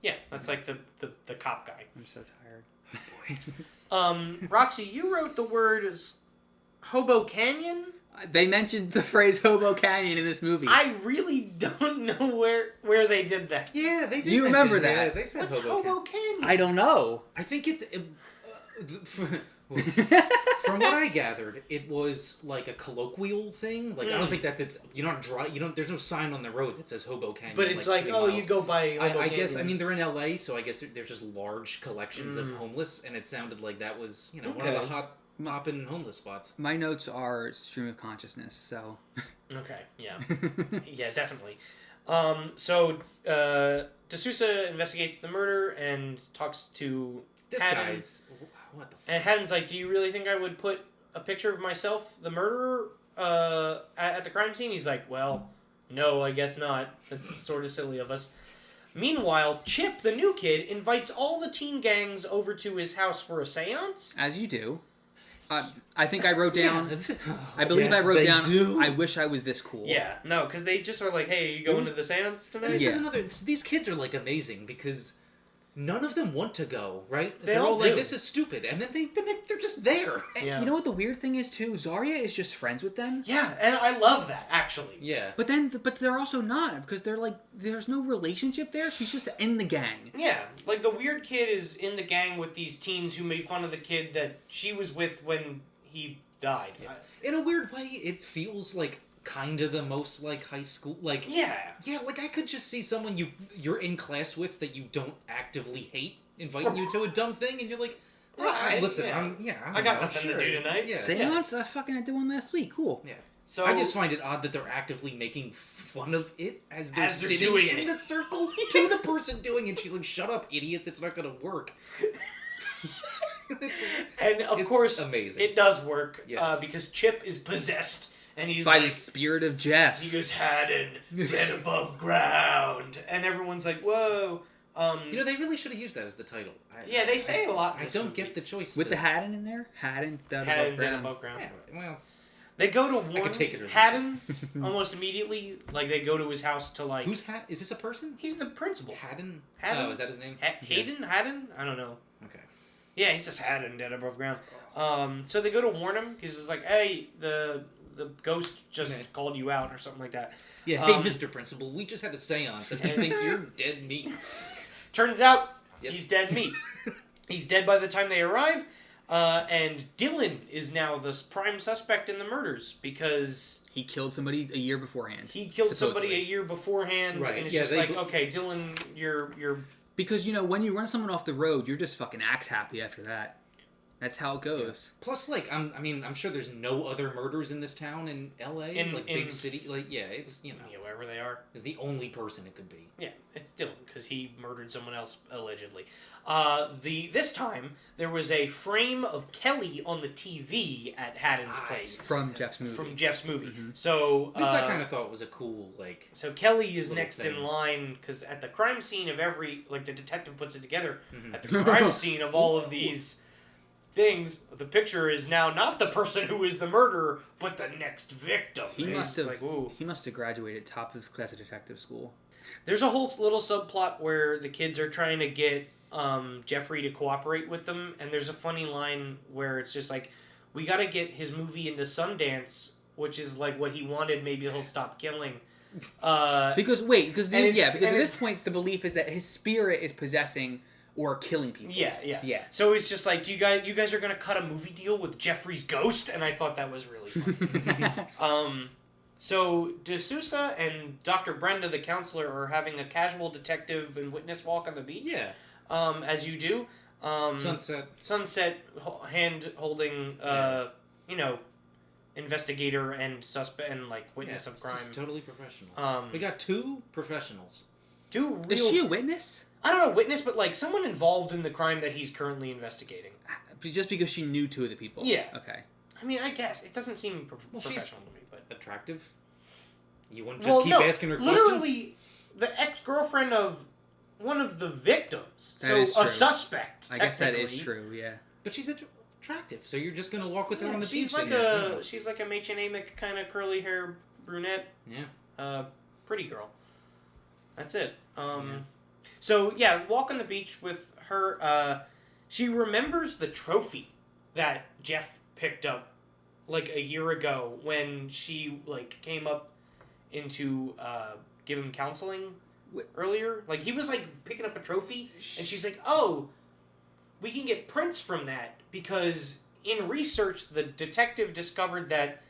Yeah, that's like the cop guy. I'm so tired. Roxy, you wrote the word Hobo Canyon? They mentioned the phrase Hobo Canyon in this movie. I really don't know where they did that. Yeah, they did. You remember that? Yeah, they said What's Hobo Canyon? I don't know. I think it's... from what I gathered, it was like a colloquial thing. Like I don't think that's it's. You're not dry. You don't. There's no sign on the road that says Hobo Canyon. But it's like, oh, miles. you go by. Hobo I guess. I Canyon. mean, they're in LA, so I guess there's just large collections of homeless, and it sounded like that was one of the hopping homeless spots. My notes are stream of consciousness, so. Okay. Yeah. Yeah. Definitely. So D'Souza investigates the murder and talks to Haddon. What the fuck? And Haddon's like, do you really think I would put a picture of myself, the murderer, at the crime scene? He's like, well, no, I guess not. That's sort of silly of us. Meanwhile, Chip, the new kid, invites all the teen gangs over to his house for a seance. As you do. I think I wrote down... I believe I wrote down, I wish I was this cool. Yeah, no, because they just are like, hey, you going to the seance tonight? And this is another... These kids are, like, amazing, because... None of them want to go, right? They're all like, this is stupid. And then they're just there. And you know what the weird thing is, too? Zarya is just friends with them. Yeah, and I love that, actually. Yeah. But they're also not, because they're like, there's no relationship there. She's just in the gang. Yeah, like the weird kid is in the gang with these teens who made fun of the kid that she was with when he died. Yeah. In a weird way, it feels like kind of the most like high school like like I could just see someone you're in class with that you don't actively hate inviting you to a dumb thing and you're like listen I got nothing to do tonight. Seance? I did one last week. Cool. Yeah. So I just find it odd that they're actively making fun of it as they're sitting doing in it. the circle to the person doing it. She's like, shut up, idiots, it's not gonna work. And of course amazing. it does work yes. Because Chip is possessed And he's by the spirit of Jeff. He goes, Haddon, dead above ground. And everyone's like, whoa. They really should have used that as the title. They say it a lot. I don't get the choice. With the Haddon in there? Haddon, dead above ground. Yeah, well... They go to warn Haddon almost immediately. Like, they go to his house to, like... Who's Haddon? Is this a person? He's the principal. Haddon? Haddon? Oh, is that his name? Hayden? Haddon? I don't know. Okay. Yeah, he says Haddon, dead above ground. So they go to warn him. He's just like, hey, the ghost just called you out or something like that. Yeah, hey, Mr. Principal, we just had a seance and I think you're dead meat. Turns out, he's dead meat. He's dead by the time they arrive. And Dylan is now the prime suspect in the murders because... He killed somebody a year beforehand. He killed somebody a year beforehand. Right. And it's just like, okay, Dylan, you're... Because, when you run someone off the road, you're just fucking axe happy after that. That's how it goes. Yeah. Plus, I'm sure there's no other murders in this town in L.A., big city. It's, wherever they are. Is the only person it could be. Yeah, it's Dylan, because he murdered someone else, allegedly. This time, there was a frame of Kelly on the TV at Haddon's place. From Jeff's movie. Mm-hmm. So... This I kind of thought was a cool, So Kelly is next in line, because at the crime scene of every... the detective puts it together. Mm-hmm. At the crime scene of all of these... things, the picture is now not the person who is the murderer, but the next victim. He must have graduated top of his class at detective school. There's a whole little subplot where the kids are trying to get Jeffrey to cooperate with them, and there's a funny line where it's just like, we gotta get his movie into Sundance, which is like what he wanted, maybe he'll stop killing. Because at this point the belief is that his spirit is possessing or killing people. Yeah. So it's just like, you guys are gonna cut a movie deal with Jeffrey's ghost, and I thought that was really funny. So D'Souza and Dr. Brenda, the counselor, are having a casual detective and witness walk on the beach. Yeah. As you do. Sunset hand holding. Investigator and suspect and witness of crime. Just totally professional. We got two professionals. Is she a witness? I don't know, witness, but someone involved in the crime that he's currently investigating. Just because she knew two of the people. Yeah. Okay. I mean, I guess it doesn't seem professional to me, but attractive. You wouldn't just keep asking her questions. Literally, the ex-girlfriend of one of the victims. That is true. A suspect. I guess that is true. Yeah. But she's attractive, so you're just gonna walk with her on the beach. She's like a Machen Amick kind of curly hair brunette. Yeah. Pretty girl. That's it. So walk on the beach with her. She remembers the trophy that Jeff picked up a year ago when she came up into give him counseling earlier. He was picking up a trophy, and she's like, "Oh, we can get prints from that because in research the detective discovered that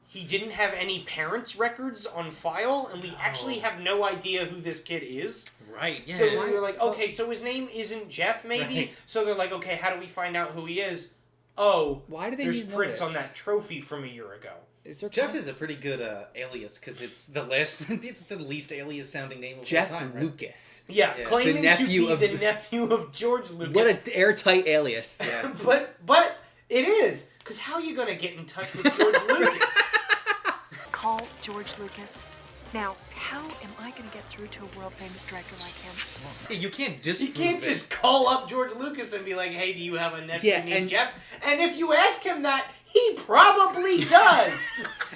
he didn't have any parents' records on file, and we actually have no idea who this kid is." Right, yeah. So we were like, okay, so his name isn't Jeff, maybe? Right. So they're like, okay, how do we find out who he is? Oh, why do they there's prints on that trophy from a year ago. Jeff is a pretty good alias, because it's the least alias sounding name of Jeff all time, right? Lucas. Yeah, claiming to be the nephew of George Lucas. What an airtight alias. Yeah. but it is, because how are you going to get in touch with George Lucas? Call George Lucas. Now, how am I going to get through to a world-famous director like him? You can't disprove You can't just call up George Lucas and be like, hey, do you have a nephew named Jeff? And if you ask him that, he probably does.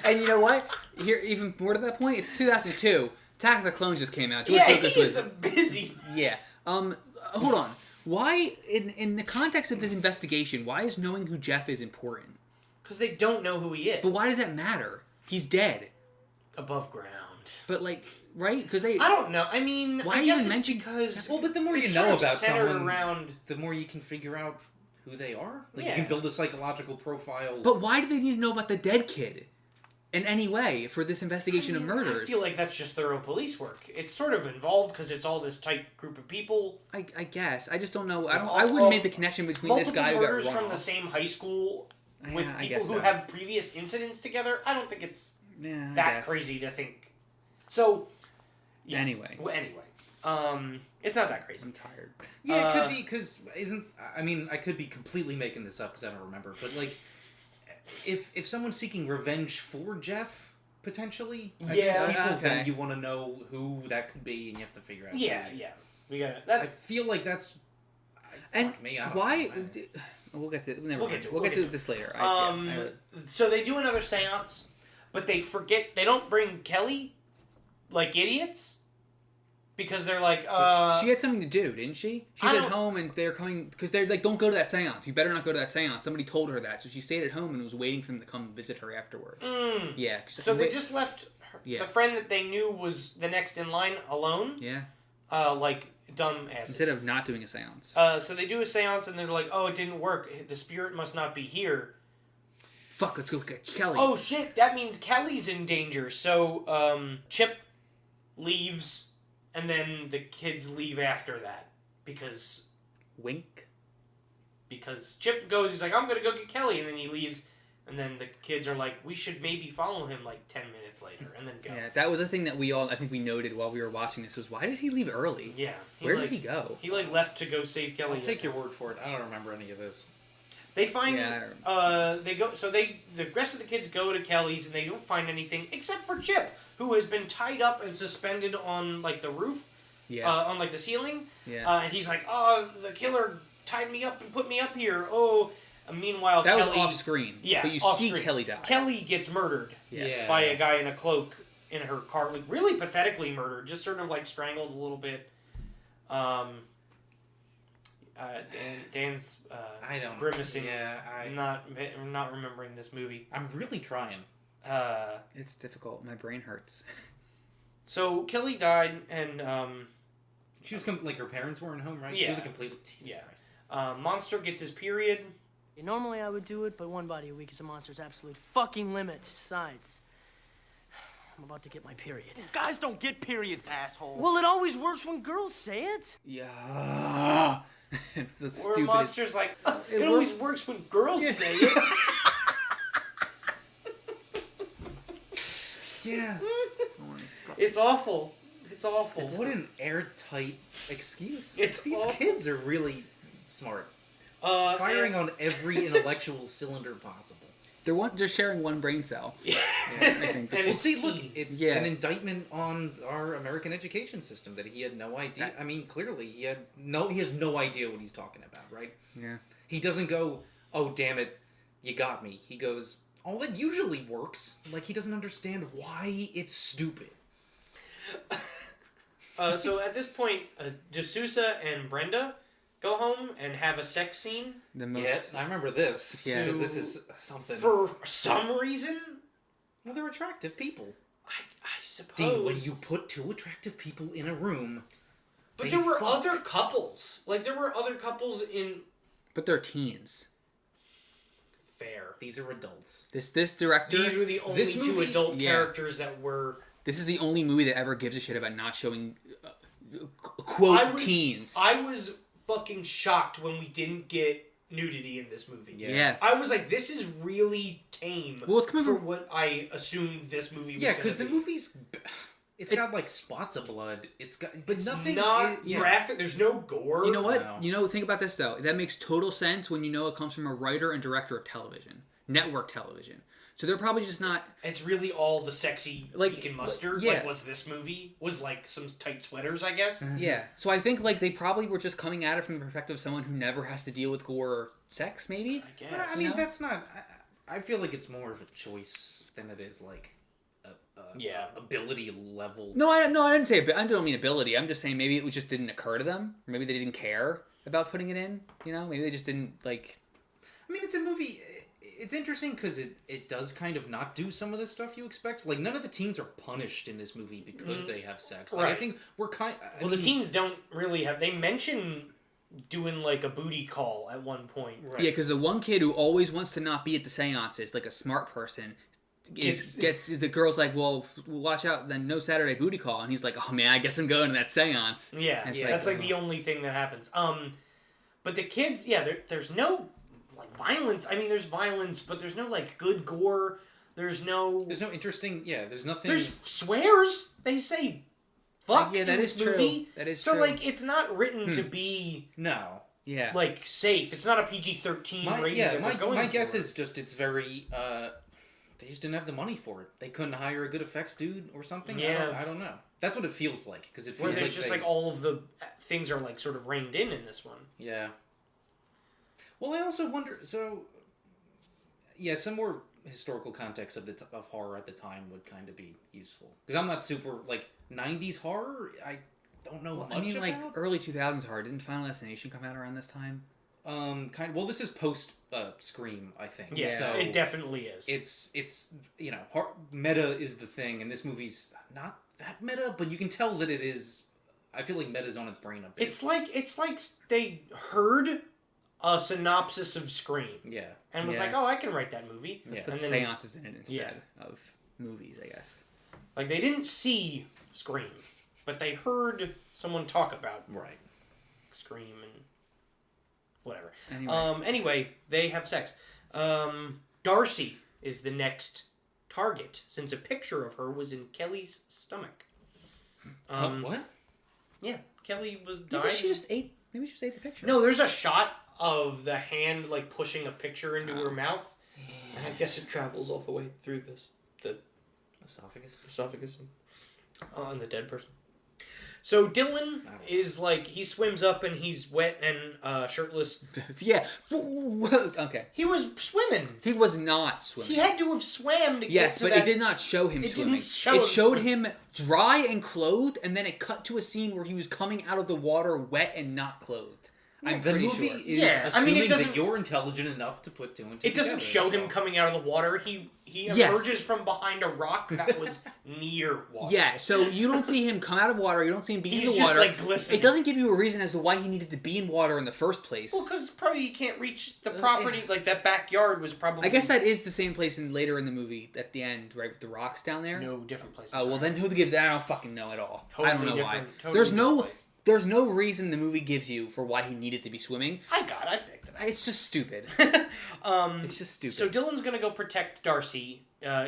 And you know what? Here, even more to that point, it's 2002. Attack of the Clones just came out. George Lucas was busy. Yeah. Hold on. Why, in the context of this investigation, why is knowing who Jeff is important? Because they don't know who he is. But why does that matter? He's dead. Above ground. But right? Because I don't know. I mean, why I guess even mention? Because but the more you know about someone, the more you can figure out who they are. You can build a psychological profile. But why do they need to know about the dead kid? In any way for this investigation of murders? I feel like that's just thorough police work. It's sort of involved because it's all this tight group of people. I guess. I just don't know. I wouldn't make the connection between this guy who got murders robbed from the same high school with people who have previous incidents together. I don't think it's that crazy to think. So, anyway. It's not that crazy. I'm tired. Yeah, it could be because I could be completely making this up because I don't remember, but if someone's seeking revenge for Jeff, potentially, then you want to know who that could be, and you have to figure out. Yeah. We got it. I feel like that's. And me, I don't why? know, We'll get to. We'll get to this later. So they do another seance, but they forget. They don't bring Kelly, like idiots, because they're like. She had something to do, didn't she? She's at home, and they're coming because they're like, "Don't go to that seance. You better not go to that seance." Somebody told her that, so she stayed at home and was waiting for them to come visit her afterward. Yeah. So they just left the friend that they knew was the next in line alone. Yeah. Like dumb asses. Instead of not doing a seance. So they do a seance and they're like, "Oh, it didn't work. The spirit must not be here." Fuck, let's go get Kelly. Oh shit, that means Kelly's in danger. So Chip leaves, and then the kids leave after that because wink. Because Chip goes, he's like, "I'm gonna go get Kelly," and then he leaves. And then the kids are like, we should maybe follow him like 10 minutes later and then go. Yeah, that was a thing that I think we noted while we were watching this was, why did he leave early? Yeah. Where did he go? He left to go save Kelly. I'll take your word for it. I don't remember any of this. They find, the rest of the kids go to Kelly's and they don't find anything except for Chip, who has been tied up and suspended on like the roof, on like the ceiling. Yeah. And he's like, "Oh, the killer tied me up and put me up here. Oh." Meanwhile, that Kelly, was off screen. Yeah, but you see Kelly die. Kelly gets murdered by a guy in a cloak in her car, like really pathetically murdered, just sort of like strangled a little bit. Dan's I don't grimacing. Yeah, I'm not remembering this movie. I'm really trying. It's difficult. My brain hurts. So Kelly died, and she was like her parents weren't home, right? Yeah. She was a complete Jesus Christ. Monster gets his period. Normally I would do it, but one body a week is a monster's absolute fucking limit. Besides, I'm about to get my period. Guys don't get periods, asshole. Well, it always works when girls say it. Yeah. It's the stupidest. Or Monster's like, it always works when girls say it. Yeah. It's awful. It's awful. What an airtight excuse. These kids are really smart. Firing on every intellectual cylinder possible. They're sharing one brain cell. Yeah. I think. Well, see, look, it's an indictment on our American education system that he had no idea. I mean, clearly he has no idea what he's talking about, right? Yeah. He doesn't go, "Oh, damn it, you got me." He goes, "Oh, that usually works." Like he doesn't understand why it's stupid. So at this point, D'Souza and Brenda go home and have a sex scene. Yeah, I remember this. Yeah, because this is something. For some reason, well, they're attractive people. I suppose. Dean, when you put two attractive people in a room, but there were other couples. Like there were other couples in. But they're teens. Fair. These are adults. This director. These were the only two adult characters that were. This is the only movie that ever gives a shit about not showing quote teens. I was fucking shocked when we didn't get nudity in this movie. Yeah. I was like, this is really tame. Well, it's coming for from what I assumed this movie was. Yeah, because the movie's it's got like spots of blood. It's got, but it's nothing. Not graphic. There's no gore. You know what? No. Think about this though. That makes total sense when you know it comes from a writer and director of television, network television. So they're probably just not. It's really all the sexy you can muster. Yeah. Like, was this movie was like some tight sweaters, I guess. Yeah. So I think like they probably were just coming at it from the perspective of someone who never has to deal with gore or sex. Maybe. I guess. I mean, that's not. I feel like it's more of a choice than it is like ability level. No, I didn't say. I don't mean ability. I'm just saying maybe it just didn't occur to them. Or maybe they didn't care about putting it in. You know, maybe they just didn't like. I mean, it's a movie. It's interesting because it does kind of not do some of the stuff you expect. Like, none of the teens are punished in this movie because they have sex. Like, right. I think we're kind... the teens don't really have... They mention doing, like, a booty call at one point. Right. Yeah, because the one kid who always wants to not be at the seances, like a smart person, gets the girl's like, well, watch out, then no Saturday booty call. And he's like, oh, man, I guess I'm going to that seance. Yeah, that's, like, the only thing that happens. But the kids, there's no... violence. I mean, there's violence, but there's no like good gore. There's no interesting. Yeah, there's nothing. There's swears. They say fuck. Yeah, that is movie. true. That is so true. like it's not written to be no. like safe. It's not a PG-13 rating. Yeah, my guess is just it's very. They just didn't have the money for it. They couldn't hire a good effects dude or something. Yeah. I don't know. That's what it feels like because it feels like it's just like all of the things are like sort of reined in this one. Yeah. Well, I also wonder. So, yeah, some more historical context of horror at the time would kind of be useful because I'm not super like 90s horror. I don't know much about. Like early 2000s horror. Didn't Final Destination come out around this time? Well, this is post Scream, I think. Yeah, so it definitely is. It's meta is the thing, and this movie's not that meta, but you can tell that it is. I feel like meta's on its brain a bit. It's like they heard a synopsis of Scream. Yeah. And was like, oh, I can write that movie. Let's put seances in it instead of movies, I guess. Like they didn't see Scream, but they heard someone talk about Scream and whatever. Anyway, they have sex. Darcy is the next target, since a picture of her was in Kelly's stomach. What? Yeah, Kelly was died. Maybe she just ate the picture. No, there's a shot of the hand like pushing a picture into her mouth, and I guess it travels all the way through the esophagus, and the dead person. So Dylan is like, he swims up and he's wet and shirtless. Yeah. Okay. He was swimming. He was not swimming. He had to have swam to get to that. Yes, but it did not show him swimming. It showed him dry and clothed, and then it cut to a scene where he was coming out of the water wet and not clothed. Yeah, the movie is assuming that you're intelligent enough to put two and two together. It doesn't show him coming out of the water. He emerges from behind a rock that was near water. Yeah, so you don't see him come out of water. You don't see him be in the water. He's just like glistening. It doesn't give you a reason as to why he needed to be in water in the first place. Well, because probably he can't reach the property. Like that backyard was probably. I guess that is the same place later in the movie at the end, right, with the rocks down there. No, different place. Oh well, then who gives that? I don't fucking know at all. Totally I don't know different, why. Totally There's no reason the movie gives you for why he needed to be swimming. I picked it. It's just stupid. It's just stupid. So Dylan's gonna go protect Darcy,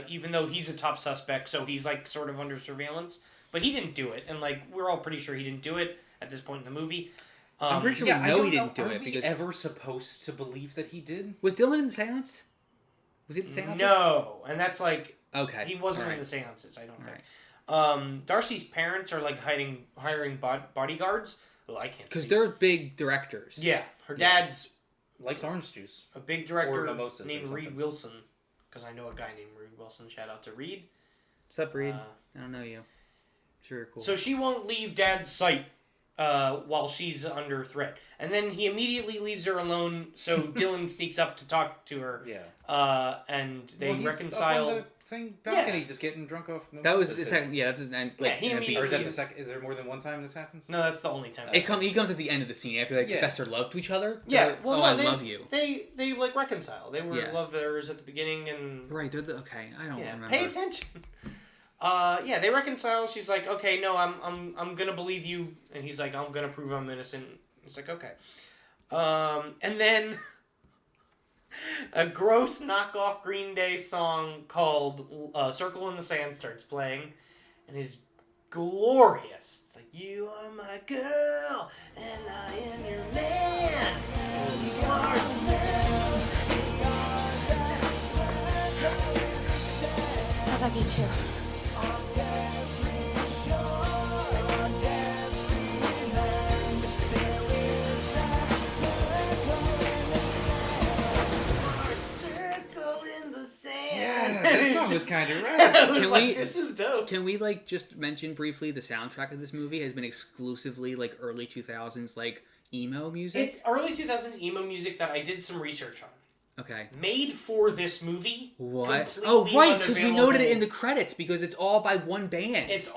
even though he's a top suspect. So he's like sort of under surveillance, but he didn't do it, and like we're all pretty sure he didn't do it at this point in the movie. I'm pretty sure we know he didn't do it. Are we ever supposed to believe that he did? Was Dylan in the seance? Was he at the seance? No, and that's like okay. He wasn't in the seances. I don't think. Darcy's parents are like hiring bodyguards. Well, I can't. Because they're big directors. Yeah, her dad's likes orange juice. A big director or named Reed Wilson. Because I know a guy named Reed Wilson. Shout out to Reed. What's up, Reed? I don't know you. Sure, you're cool. So she won't leave Dad's sight while she's under threat, and then he immediately leaves her alone. So Dylan sneaks up to talk to her. Yeah. And they reconcile. Up on the balcony, just getting drunk off. That was the second. Yeah, that's his. Like, or is that the second? Is there more than one time this happens? No, that's the only time. He comes at the end of the scene after they confess their love to each other. Yeah. Like, well, I no, love you. They like reconcile. They were lovers at the beginning, and right. They're okay. I don't remember. Pay attention. They reconcile. She's like, okay, no, I'm gonna believe you, and he's like, I'm gonna prove I'm innocent. It's like, okay. And then a gross knockoff Green Day song called "Circle in the Sand" starts playing, and is glorious. It's like, you are my girl, and I am your man. You are I love you too. Yeah, that song was kind of rad. This is dope. Can we like just mention briefly the soundtrack of this movie has been exclusively like early 2000s like emo music? It's early 2000s emo music that I did some research on. Okay. Made for this movie. What? Oh, right, because we noted it in the credits because it's all by one band. It's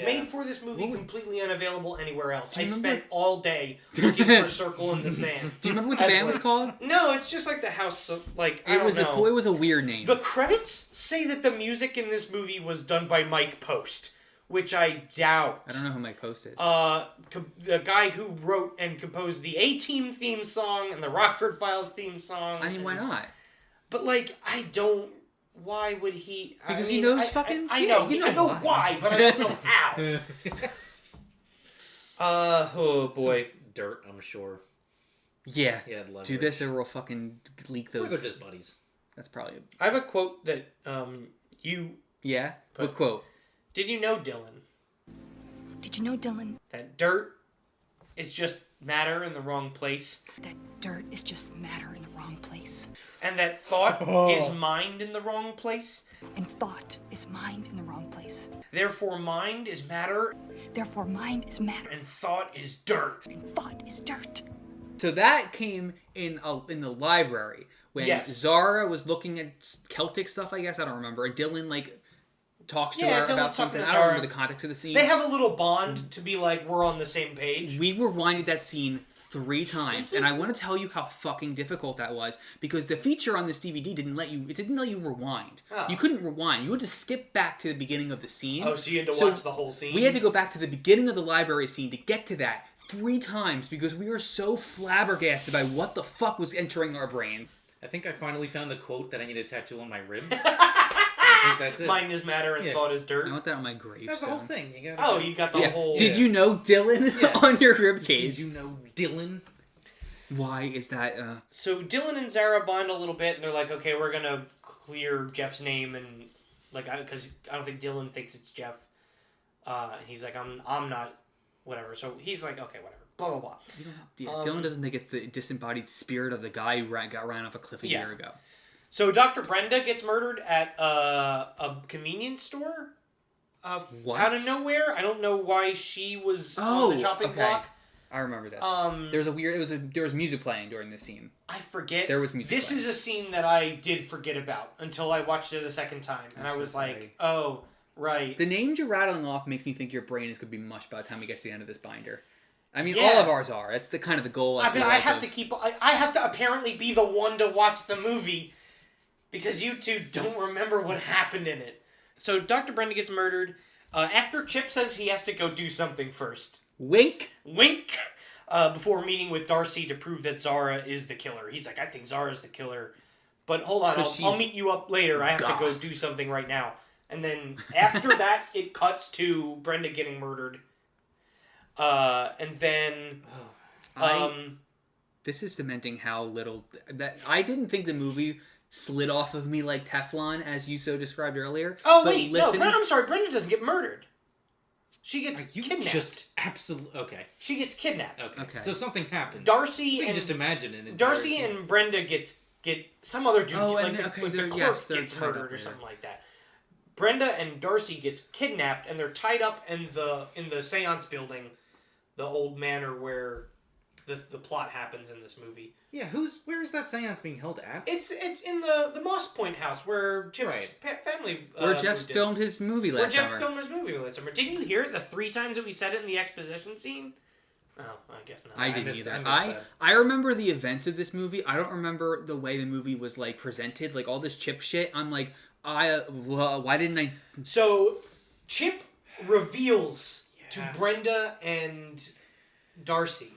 made for this movie, completely unavailable anywhere else. I spent all day looking for a Circle in the Sand. Do you remember what the band was called? No, it's just like the house. Like it was a weird name. The credits say that the music in this movie was done by Mike Post, which I doubt. I don't know who Mike Post is. The guy who wrote and composed the A-Team theme song and the Rockford Files theme song. I mean, why not? But like, I don't. Why would he? Because he knows fucking. I know. I know why, but I don't know how. Oh boy. Some dirt, I'm sure. Yeah. He had leverage. Do this or we'll fucking leak those. Or they're just buddies. That's probably... I have a quote that you... Yeah? What quote? Did you know, Dylan? Did you know, Dylan? That dirt is just matter in the wrong place. That dirt is just matter in the wrong place. And that thought is mind in the wrong place. And thought is mind in the wrong place. Therefore, mind is matter. Therefore, mind is matter. And thought is dirt. And thought is dirt. So that came in the library when Zara was looking at Celtic stuff, I guess. I don't remember. And Dylan, like, talks to her about something. I don't remember the context of the scene. They have a little bond to be like, we're on the same page. We rewinded that scene 3 times, and I want to tell you how fucking difficult that was, because the feature on this DVD didn't let you rewind. Oh. You couldn't rewind. You had to skip back to the beginning of the scene. Oh, so you had to watch the whole scene? We had to go back to the beginning of the library scene to get to that 3 times, because we were so flabbergasted by what the fuck was entering our brains. I think I finally found the quote that I need to tattoo on my ribs. I think that's it. Mind is matter and thought is dirt. I want that on my gravestone. That's the whole thing. You got the whole... Did you know Dylan on your ribcage? Did you know Dylan? Why is that? So Dylan and Zara bond a little bit, and they're like, okay, we're gonna clear Jeff's name, and like, because I don't think Dylan thinks it's Jeff. He's like, I'm not, whatever. So he's like, okay, whatever. Blah blah blah. Dylan doesn't think it's the disembodied spirit of the guy who got ran off a cliff a year ago. So Dr. Brenda gets murdered at a convenience store. What? Out of nowhere. I don't know why she was on the chopping block. I remember this. There was music playing during this scene. I forget. There was music This playing. is a scene that I did forget about until I watched it a second time. And I was like, oh, right. The names you're rattling off makes me think your brain is going to be mush by the time we get to the end of this binder. I mean, all of ours are. That's the kind of the goal. I have to apparently be the one to watch the movie because you two don't remember what happened in it. So Dr. Brenda gets murdered after Chip says he has to go do something first. Wink. Wink. Before meeting with Darcy to prove that Zara is the killer. He's like, I think Zara's the killer. But hold on, I'll meet you up later. I have to go do something right now. And then after that, it cuts to Brenda getting murdered. And then... this is cementing how little... that I didn't think the movie slid off of me like Teflon, as you so described earlier. Oh, wait, no, I'm sorry, Brenda doesn't get murdered. She gets kidnapped. Just absolutely... Okay. She gets kidnapped. Okay. So something happens. Darcy and... just imagine it. Darcy and Brenda get some other dude, the clerk gets murdered or here. something like that. Brenda and Darcy gets kidnapped, and they're tied up in the seance building, the old manor where the plot happens in this movie. Yeah, where is that seance being held at? It's in the Moss Point house where Chip's family where Jeff filmed his movie last summer. Didn't you hear it the 3 times that we said it in the exposition scene? Oh, I guess not. I didn't either. I remember the events of this movie. I don't remember the way the movie was like presented, like all this Chip shit. I'm like, why didn't I? So Chip reveals to Brenda and Darcy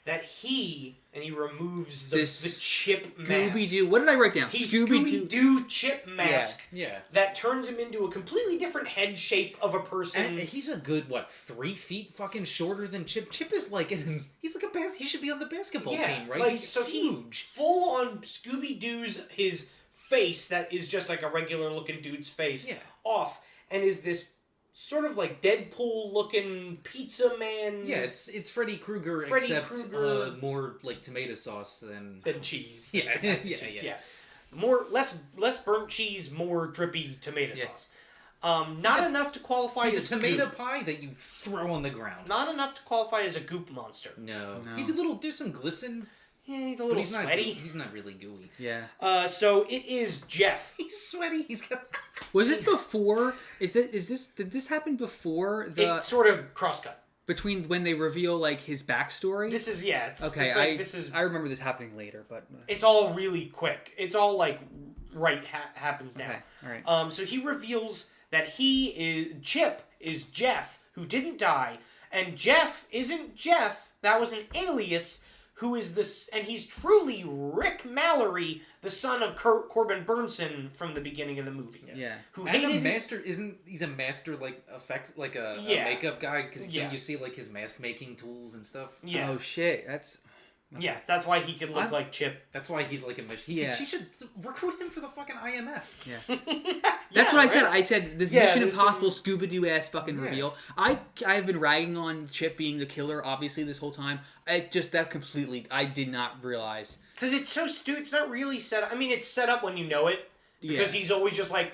that he removes the Chip mask. Scooby-Doo. What did I write down? Scooby-Doo Chip mask. Yeah. That turns him into a completely different head shape of a person. And he's a good 3 feet fucking shorter than Chip. Chip is like he should be on the basketball team, right? Like, he's so huge. Full on Scooby-Doo's his face that is just like a regular looking dude's face off, and is this sort of like Deadpool looking pizza man. Yeah, it's Freddy Krueger except more like tomato sauce than cheese. Yeah. Less burnt cheese, more drippy tomato sauce. Not enough to qualify as a tomato pie that you throw on the ground. Not enough to qualify as a goop monster. No. There's some glisten. Yeah, he's a little sweaty. He's not really gooey. Yeah. So it is Jeff. He's sweaty. He's got. Was this before? Did this happen before the? It sort of crosscut between when they reveal like his backstory. This is I remember this happening later, but it's all really quick. It's all like happens now. Okay. All right. So he reveals that Chip is Jeff who didn't die, and Jeff isn't Jeff. That was an alias. Who is this? And he's truly Rick Mallory, the son of Corbin Burnson from the beginning of the movie. Yes. Yeah. Who and a master? He's a master like effect, like a makeup guy? Because then you see like his mask making tools and stuff. Yeah. Oh shit, that's. Yeah, that's why he could look like Chip. That's why he's like a mission. Yeah. She should recruit him for the fucking IMF. Yeah. That's what I said. I said this Mission Impossible Scooby-Doo ass fucking reveal. I've been ragging on Chip being the killer, obviously, this whole time. I did not realize. Because it's so stupid. It's not really set up. I mean, it's set up when you know it. Because he's always just like,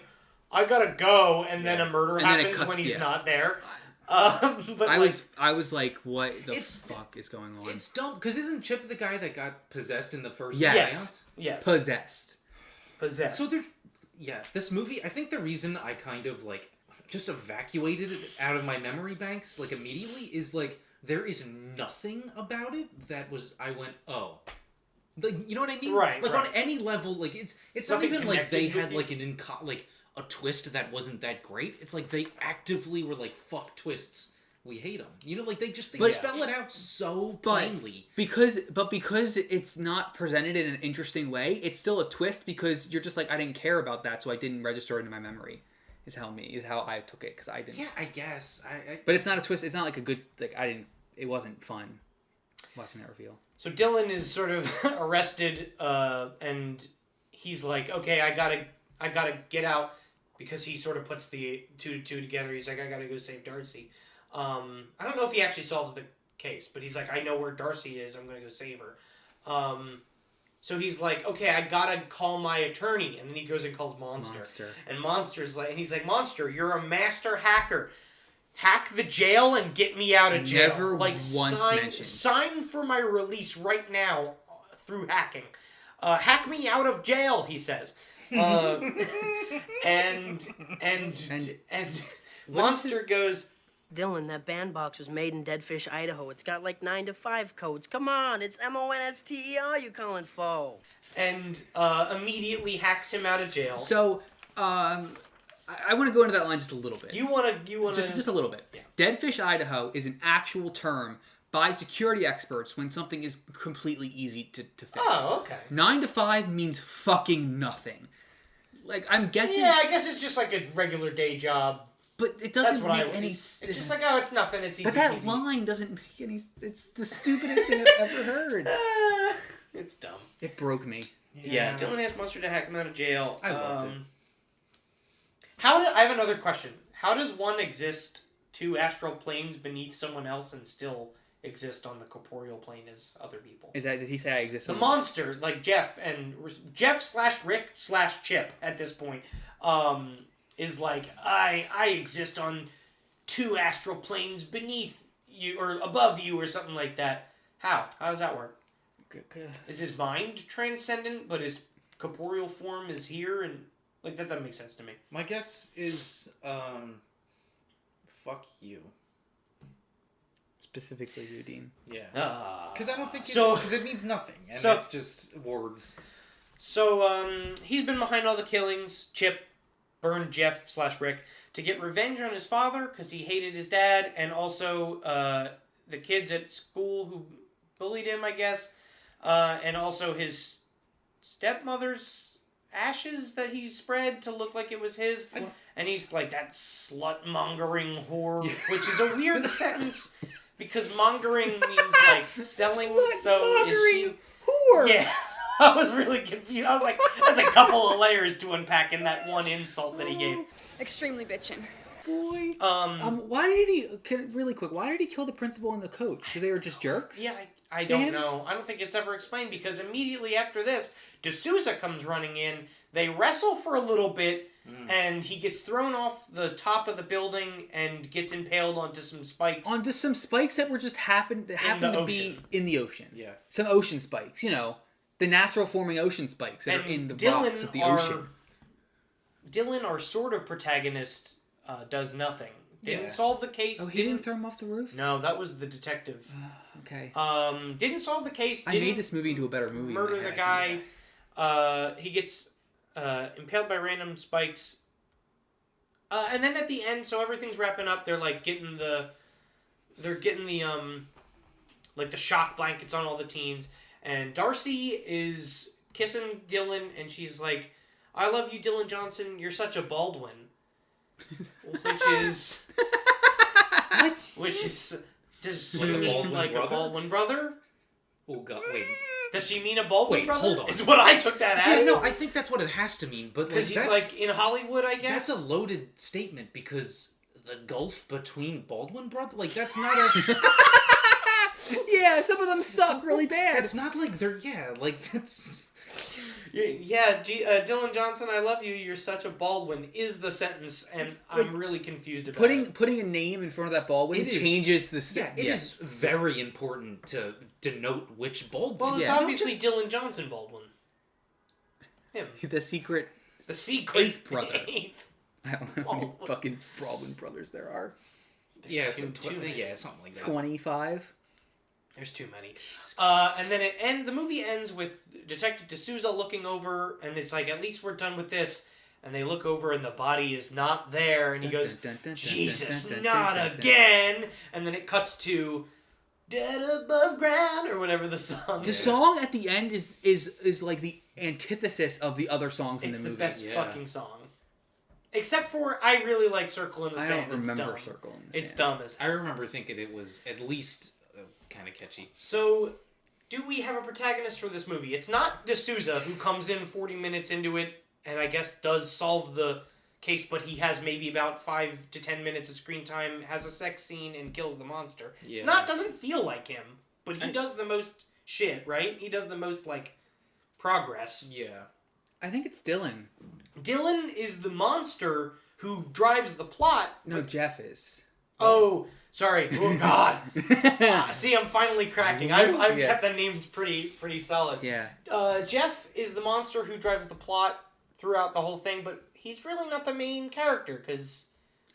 I gotta go, and then a murder happens when he's not there. But I was like, what the fuck is going on? It's dumb, because isn't Chip the guy that got possessed in the first seance? Yes. Possessed. So there's... Yeah, this movie, I think the reason I kind of, like, just evacuated it out of my memory banks, like, immediately, is, like, there is nothing about it that was... I went, oh... Like, you know what I mean? Right, Like, on any level, like, it's not even like they had, like, a twist that wasn't that great. It's like they actively were like, fuck twists. We hate them. You know, like, they spell it out so plainly. Because it's not presented in an interesting way, it's still a twist because you're just like, I didn't care about that, so I didn't register it into my memory. Is how I took it, because I didn't. Yeah, I guess. But it's not a twist. It's not like a good, like, it wasn't fun watching that reveal. So Dylan is sort of arrested, and he's like, okay, I gotta get out, because he sort of puts the two together. He's like, I gotta go save Darcy. I don't know if he actually solves the case, but he's like, I know where Darcy is. I'm gonna go save her. So he's like, okay, I gotta call my attorney, and then he goes and calls Monster. And Monster's like, and he's like, Monster, you're a master hacker. Hack the jail and get me out of jail. Never once mentioned. Sign for my release right now through hacking. Hack me out of jail, he says. And Monster goes, Dylan, that bandbox was made in Deadfish, Idaho. It's got like 9 to 5 codes. Come on, it's MONSTER you calling foe. And immediately hacks him out of jail. So, I want to go into that line just a little bit. You want to just a little bit. Yeah. Deadfish, Idaho is an actual term by security experts when something is completely easy to fix. Oh, okay. 9 to 5 means fucking nothing. Like, I'm guessing... Yeah, I guess it's just like a regular day job. But it doesn't make any sense. It's just like, oh, it's nothing, it's easy. But that line doesn't make any... It's the stupidest thing I've ever heard. It's dumb. It broke me. Yeah, Dylan asked Monster to hack him out of jail. I loved it. I have another question. How does one exist 2 astral planes beneath someone else and still exist on the corporeal plane as other people? Did he say I exist The on monster, like Jeff / Rick / Chip at this point, is like, I exist on 2 astral planes beneath you or above you or something like that. How does that work? Is his mind transcendent, but his corporeal form is here? And like, that doesn't make sense to me. My guess is, fuck you. Specifically you, Dean. Yeah. Because I don't think because it means nothing, and it's just words. So, he's been behind all the killings. Chip burned Jeff / Rick to get revenge on his father because he hated his dad, and also the kids at school who bullied him, I guess, and also his stepmother's ashes that he spread to look like it was his. And he's like, that slut-mongering whore, which is a weird sentence, because mongering means, like, selling, so is she... whore! Yeah, I was really confused. I was like, that's a couple of layers to unpack in that one insult that he gave. Extremely bitchin'. Boy. Why did he kill the principal and the coach? Because they were just jerks? Yeah, I don't know. I don't think it's ever explained, because immediately after this, D'Souza comes running in. They wrestle for a little bit, and he gets thrown off the top of the building and gets impaled onto some spikes. Onto some spikes that were just happened to be in the ocean. Yeah. Some ocean spikes, the natural forming ocean spikes that are in the rocks of the ocean. Dylan, our sort of protagonist, does nothing. Didn't solve the case. Oh, he didn't throw him off the roof? No, that was the detective. Okay. Didn't solve the case. I made this movie into a better movie. Murder the guy. He gets impaled by random spikes. And then at the end, so everything's wrapping up. They're like getting the like the shock blankets on all the teens, and Darcy is kissing Dylan, and she's like, "I love you, Dylan Johnson. You're such a Baldwin," which is does she mean like a Baldwin brother? Oh god, wait. Does she mean a Baldwin brother? Hold on. Is what I took that as. Yeah, no, I think that's what it has to mean. But because he's like in Hollywood, I guess. That's a loaded statement because the gulf between Baldwin brother, like that's not a. Yeah, some of them suck really bad. It's not like they're like that's. Yeah, Dylan Johnson, I love you. You're such a Baldwin is the sentence, and I'm really confused about it. Putting a name in front of that Baldwin changes the sentence. It is very important to denote which Baldwin. Well, it's obviously Dylan Johnson Baldwin. Him. The secret eighth brother. I don't know how many fucking Baldwin brothers there are. Yeah, something like that. 25. There's too many. And then the movie ends with Detective D'Souza looking over, and it's like, at least we're done with this. And they look over, and the body is not there, and he goes, Jesus, not again! And then it cuts to Dead Above Ground, or whatever the song is. The song at the end is like the antithesis of the other songs in the movie. It's the best fucking song. Except for, I really like Circle in the Sand. I don't remember Circle in the Sand. It's dumb as I remember thinking it was at least kind of catchy. So, do we have a protagonist for this movie? It's not D'Souza, who comes in 40 minutes into it and I guess does solve the case, but he has maybe about 5 to 10 minutes of screen time, has a sex scene, and kills the monster. Yeah. Doesn't feel like him, but he does the most shit, right? He does the most, progress. Yeah. I think it's Dylan. Dylan is the monster who drives the plot. No, Jeff is. Oh, sorry. Oh, God. See, I'm finally cracking. I've kept the names pretty solid. Yeah. Jeff is the monster who drives the plot throughout the whole thing, but he's really not the main character, because...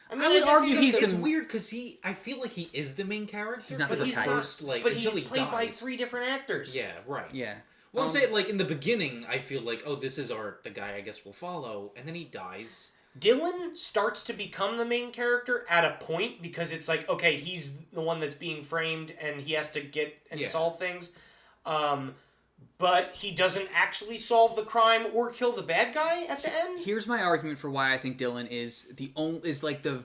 I would argue it's weird, because I feel like he is the main character. He's not for the first, but he's played by 3 different actors. Yeah, right. Yeah. Well, I'm saying, in the beginning, I feel like, oh, this is the guy I guess we'll follow, and then he dies. Dylan starts to become the main character at a point, because it's like, okay, he's the one that's being framed, and he has to get and solve things. But he doesn't actually solve the crime or kill the bad guy at the end. Here's my argument for why I think Dylan is the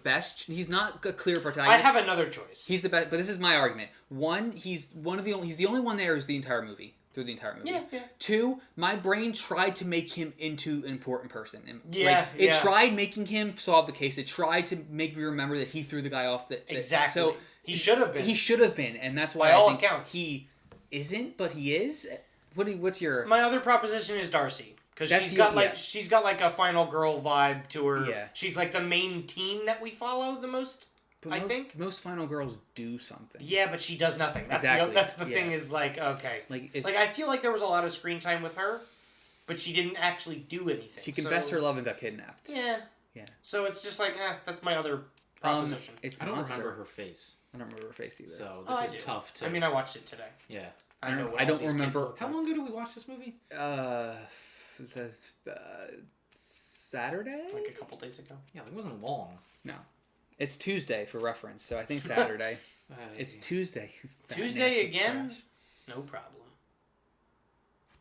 best. He's not a clear protagonist. I have another choice. He's the best, but this is my argument. One, he's the only one there who's the entire movie. Through the entire movie. Yeah. 2, my brain tried to make him into an important person. It tried making him solve the case. It tried to make me remember that he threw the guy off the... Exactly. So he should have been. He should have been, and that's why By all think accounts. He isn't, but he is. What's your... My other proposition is Darcy. Because she's got a final girl vibe to her. Yeah. She's like the main teen that we follow the most. I think most final girls do something. Yeah, but she does nothing. That's the thing. Is okay. I feel like there was a lot of screen time with her, but she didn't actually do anything. She confessed her love and got kidnapped. Yeah. So it's just that's my other proposition. I don't remember her face. I don't remember her face either. So this is tough to. I mean, I watched it today. Yeah. I don't remember. How long ago did we watch this movie? Saturday. Like a couple days ago. Yeah, it wasn't long. No. It's Tuesday for reference, so I think Saturday. It's Tuesday. Tuesday again? Trash. No problem.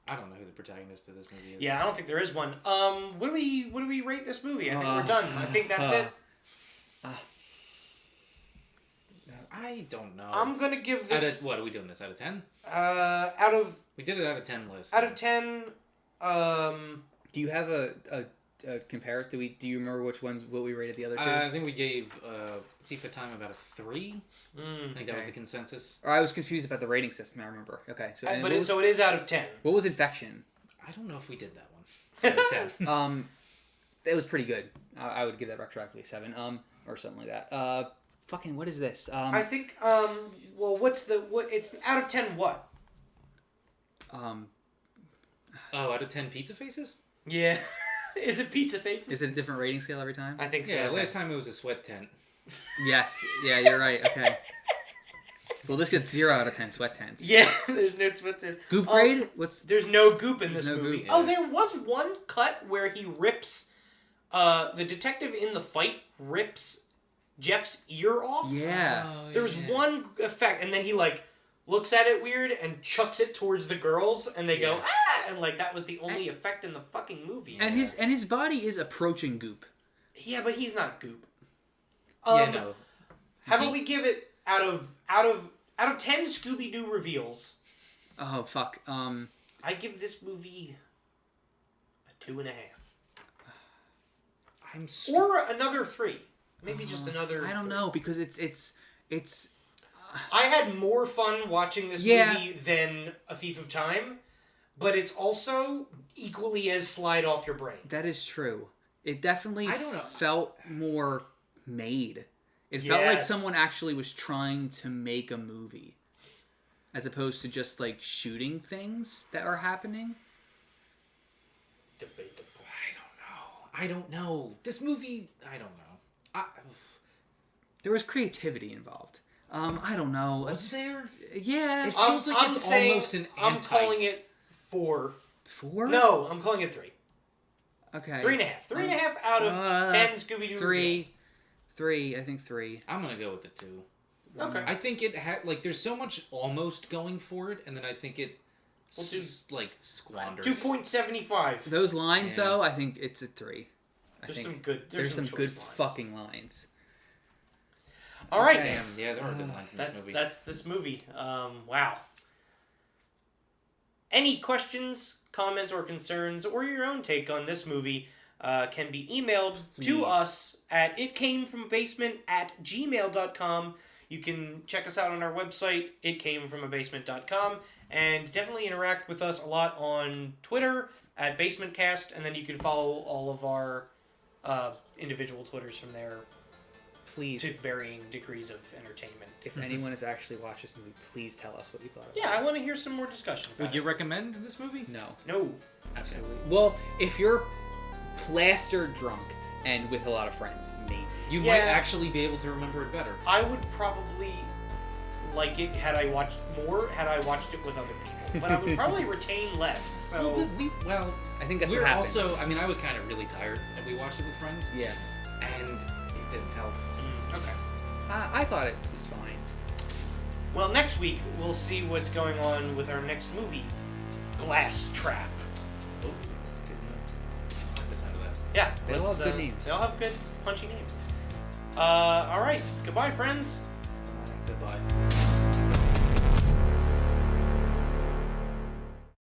I don't know who the protagonist of this movie is. Yeah, I don't think there is one. What do we rate this movie? I think we're done. I think that's it. I don't know. I'm gonna give this. What are we doing? This out of 10? We did it out of 10 list. Out of 10. Do you have a comparison? Do you remember what we rated the other two? I think we gave Thief of Time about a 3. I think that was the consensus. Or I was confused about the rating system. I remember. Okay, so so it is out of 10. What was Infection? I don't know if we did that one. Out of 10. It was pretty good. I would give that retroactively 7. Or something like that. Fucking what is this? I think. Well, it's out of 10. What? Out of 10 pizza faces? Yeah. Is it pizza faces? Is it a different rating scale every time? I think so. Yeah, last time it was a sweat tent. Yes. Yeah, you're right. Okay. Well, this gets 0 out of 10 sweat tents. Yeah, there's no sweat tents. Goop grade? There's no goop in this movie. Goop. Oh, there was one cut where he rips... the detective in the fight rips Jeff's ear off. Yeah. There was one effect, and then he, looks at it weird and chucks it towards the girls, and they go, ah! And, that was the only effect in the fucking movie. And his body is approaching goop. Yeah, but he's not goop. No. How about we give it out of 10 Scooby-Doo reveals, Oh, fuck. I give this movie a 2.5. Or another 3. Maybe just another. I don't know because it's. I had more fun watching this movie than A Thief of Time, but it's also equally as slide off your brain. That is true. It definitely felt more made. It felt like someone actually was trying to make a movie, as opposed to just like shooting things that are happening. Debatable. I don't know. This movie, I don't know. There was creativity involved. I don't know. Was there? Yeah. It feels like it's almost an anti. I'm calling it 4. 4? No, I'm calling it 3. Okay. 3.5. 3.5 out of 10 Scooby-Doo 3. 3. I think 3. I'm gonna go with the 2. Okay. I think it had there's so much almost going for it, and then I think it squanders. 2.75. Those lines though, I think it's a 3. There's some good. There's some good fucking lines. All right. Damn. Yeah, there are good lines in this movie. That's this movie. Wow. Any questions, comments, or concerns, or your own take on this movie can be emailed to us at itcamefromabasement@gmail.com. You can check us out on our website, itcamefromabasement.com, and definitely interact with us a lot on Twitter at BasementCast, and then you can follow all of our individual Twitters from there. Please. To varying degrees of entertainment. If anyone has actually watched this movie, please tell us what you thought of it. Yeah, I want to hear some more discussion about Would you recommend this movie? No. No. Absolutely. Well, if you're plastered drunk and with a lot of friends, maybe. You might actually be able to remember it better. I would probably like it had I watched it with other people. But I would probably retain less. So I think that's we're what happened. also, I mean, I was kind of really tired and we watched it with friends. Yeah. And it didn't help. Okay. I thought it was fine. Well, next week we'll see what's going on with our next movie, Glass Trap. Oh, that's a good name. I like the sound of that. Yeah. They all have good names. They all have good, punchy names. All right. Goodbye, friends. Goodbye.